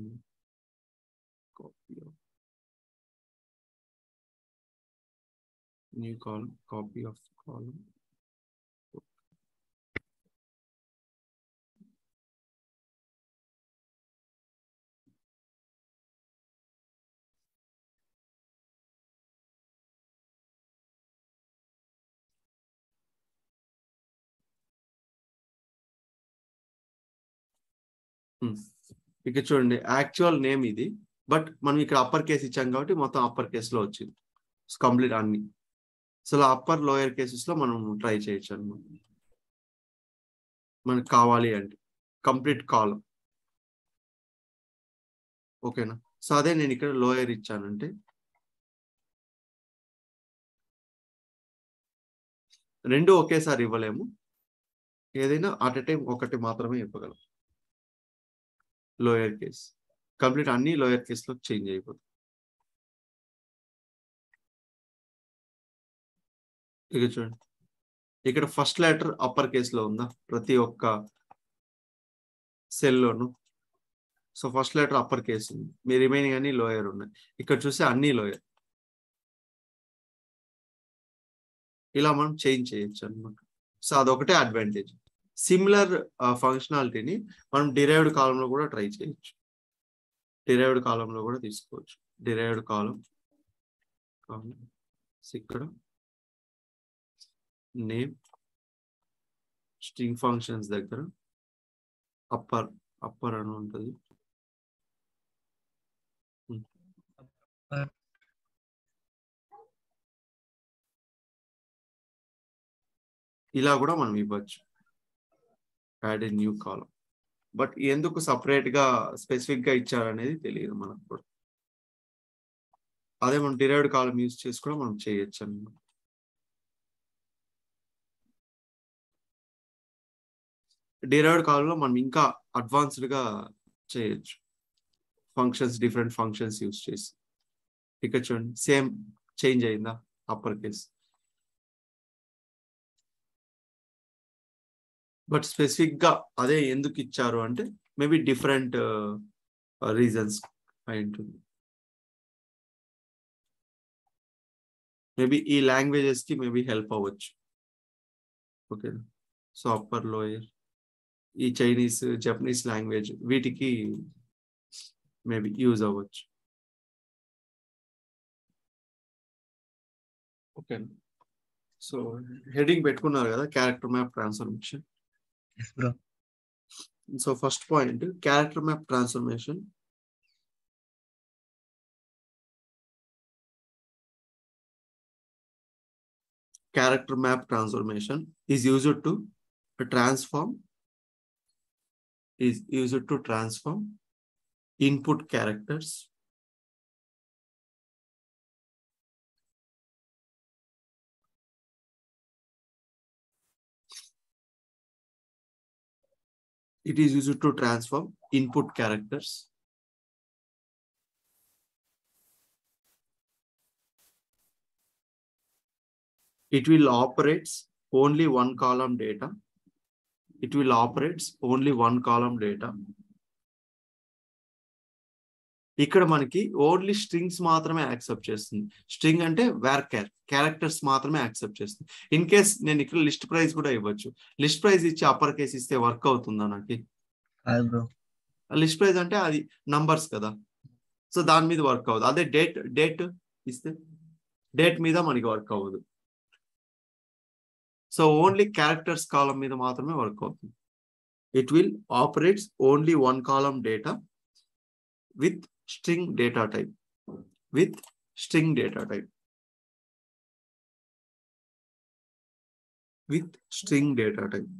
Speaker 1: new column, copy of కాలం. ఇక్కడ చూడండి, యాక్చువల్ నేమ్ ఇది, బట్ మనం ఇక్కడ అప్పర్ కేస్ ఇచ్చాం కాబట్టి మొత్తం అప్పర్ కేస్ లో వచ్చింది కంప్లీట్ అన్ని. సో అప్పర్ లోయర్ కేసెస్ లో మనం ట్రై చేయొచ్చు అనమాట మనకు కావాలి అంటే కంప్లీట్ కాలం. ఓకేనా? సో అదే నేను ఇక్కడ లోయర్ ఇచ్చానంటే రెండు ఒకేసారి ఇవ్వలేము, ఏదైనా అట్ ఎ టైం ఒకటి మాత్రమే ఇవ్వగలం. లోయర్ కేస్ కంప్లీట్ అన్ని లోయర్ కేస్ లో చేంజ్ అయిపోతుంది. ఇక చూడండి, ఇక్కడ ఫస్ట్ లెటర్ అప్పర్ కేస్ లో ఉందా ప్రతి ఒక్క సెల్ లోను? So first letter upper case ఉంది, మీ రిమైనింగ్ అన్ని లోయర్ ఉన్నాయి. ఇక్కడ చూస్తే అన్ని లోయర్. ఇలా మనం చేంజ్ చేయొచ్చు అనమాట. సో అదొకటే అడ్వాంటేజ్. సిమిలర్ ఫంక్షనాలిటీని మనం డిరైవ్డ్ కాలంలో కూడా ట్రై చేయొచ్చు. డిరైవ్డ్ కాలంలో కూడా తీసుకోవచ్చు. డిరైవ్డ్ కాలం ఇక్కడ నేమ్, స్ట్రింగ్ ఫంక్షన్స్ దగ్గర అప్పర్ అని ఉంటుంది. ఇలా కూడా మనం ఇవ్వచ్చు, add a new column. But ఎందుకు సపరేట్ గా స్పెసిఫిక్ గా ఇచ్చారనేది తెలియదు మనకు కూడా. అదే మనం డిరైవ్డ్ కాలం యూజ్ చేసి కూడా మనం చేయొచ్చు అన్నమాట. డిరైవ్డ్ కాలంలో మనం ఇంకా అడ్వాన్స్డ్ గా చేయొచ్చు ఫంక్షన్స్, డిఫరెంట్ ఫంక్షన్స్ యూజ్ చేసి. ఇక్కడ చూడండి, సేమ్ చేంజ్ అయిందా అప్పర్ కేస్. బట్ స్పెసిఫిక్ గా అదే ఎందుకు ఇచ్చారు అంటే మేబీ డిఫరెంట్ రీజన్స్ అయి ఉంటుంది. మేబీ ఈ లాంగ్వేజెస్ కి మేబీ హెల్ప్ అవ్వచ్చు. ఓకే, సో అప్పర్ లోయర్, ఈ చైనీస్, జపనీస్ లాంగ్వేజ్ వీటికి మేబీ యూజ్ అవ్వచ్చు. ఓకే, సో హెడింగ్ పెట్టుకున్నారు కదా, character map transformation.
Speaker 2: Yes, bro.
Speaker 1: So first point, character map transformation. Character map transformation is used to transform input characters it is used to transform input characters it will operates only one column data. It will operates only one column data. ఇక్కడ మనకి only strings మాత్రమే accept చేస్తుంది. String అంటే varchar characters మాత్రమే accept చేస్తుంది. In case నేను ఇక్కడ list price కూడా ఇవ్వచ్చు. లిస్ట్ ప్రైస్ ఇచ్చి అప్పర్ కేస్ ఇస్తే వర్క్ అవుతుందా నాకు? లిస్ట్ ప్రైస్ అంటే అది నంబర్స్ కదా, సో దాని మీద వర్క్ అవ్వదు. అదే డేట్ ఇస్తే డేట్ మీద మనకి వర్క్ అవ్వదు. సో ఓన్లీ క్యారెక్టర్స్ కాలం మీద మాత్రమే వర్క్ అవుతుంది. It will operates only one column data with string data type. With string data type. With string data type.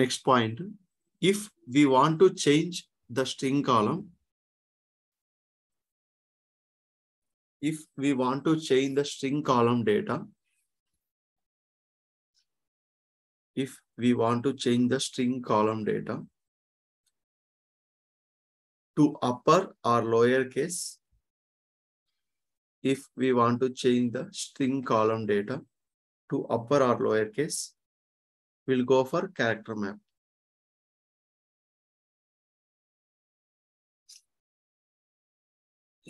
Speaker 1: Next point, if we want to change the string column, if we want to change the string column data, if we want to change the string column data to upper or lower case, if we want to change the string column data to upper or lower case, we'll go for character map.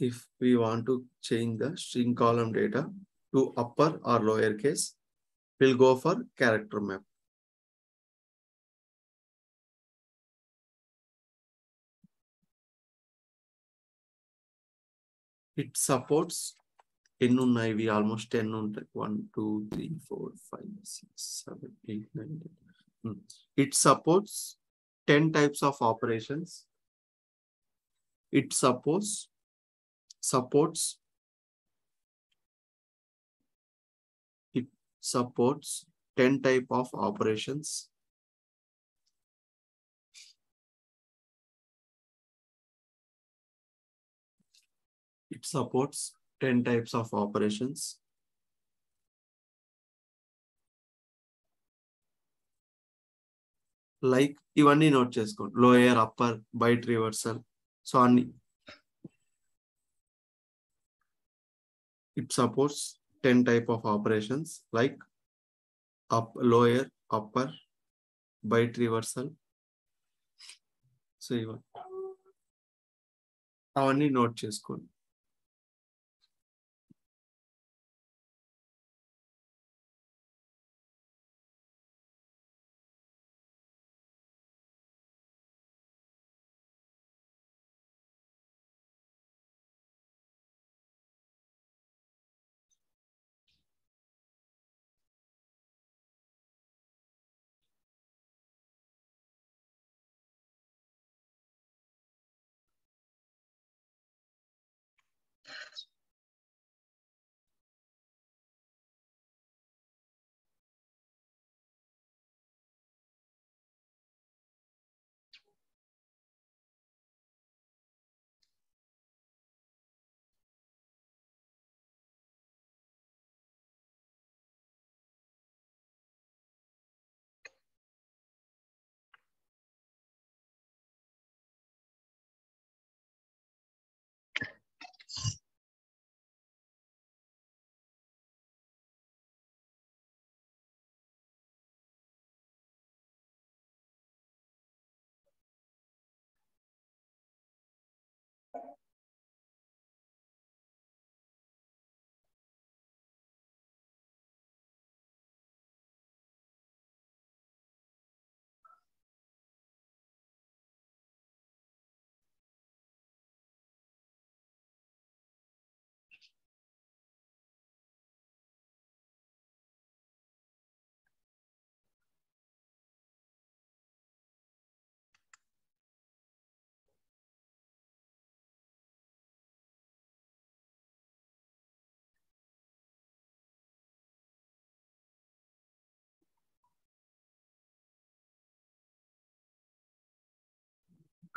Speaker 1: If we want to change the string column data to upper or lower case, we'll go for character map. It supports ఎన్ని ఉన్నాయి, ఇవి almost 10 ఉంటాయి. 1 2 3 4 5 6 7 8 9 10. It supports 10 types of operations. It supports 10 type of operations. It supports 10 types of operations. Like ఇవన్నీ note చేసుకోండి, lower, upper, byte reversal, so అన్ని. It supports 10 type of operations like up, lower, upper, byte reversal. So ఇవన్నీ అవన్నీ note చేసుకోండి.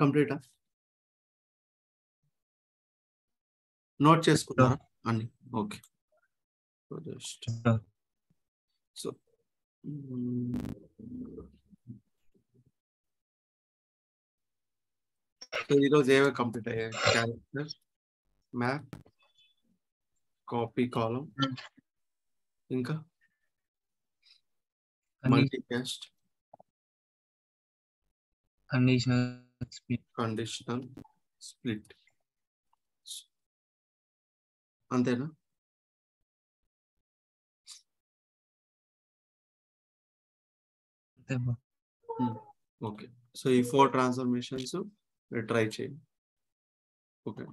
Speaker 1: కంప్లీటా? Note చేసుకున్నారా అన్ని? Okay. Just so ఈరోజు ఏవే కంప్లీట్ అయ్యాయి? క్యారెక్టర్, మ్యాప్, కాపీ కాలం, ఇంకా మల్టీకాస్ట్, కండిషనల్ స్ప్లిట్. అంతేనా? ఓకే. సో ఈ 4 ట్రాన్స్ఫర్మేషన్స్ ట్రై చేయండి. ఓకే.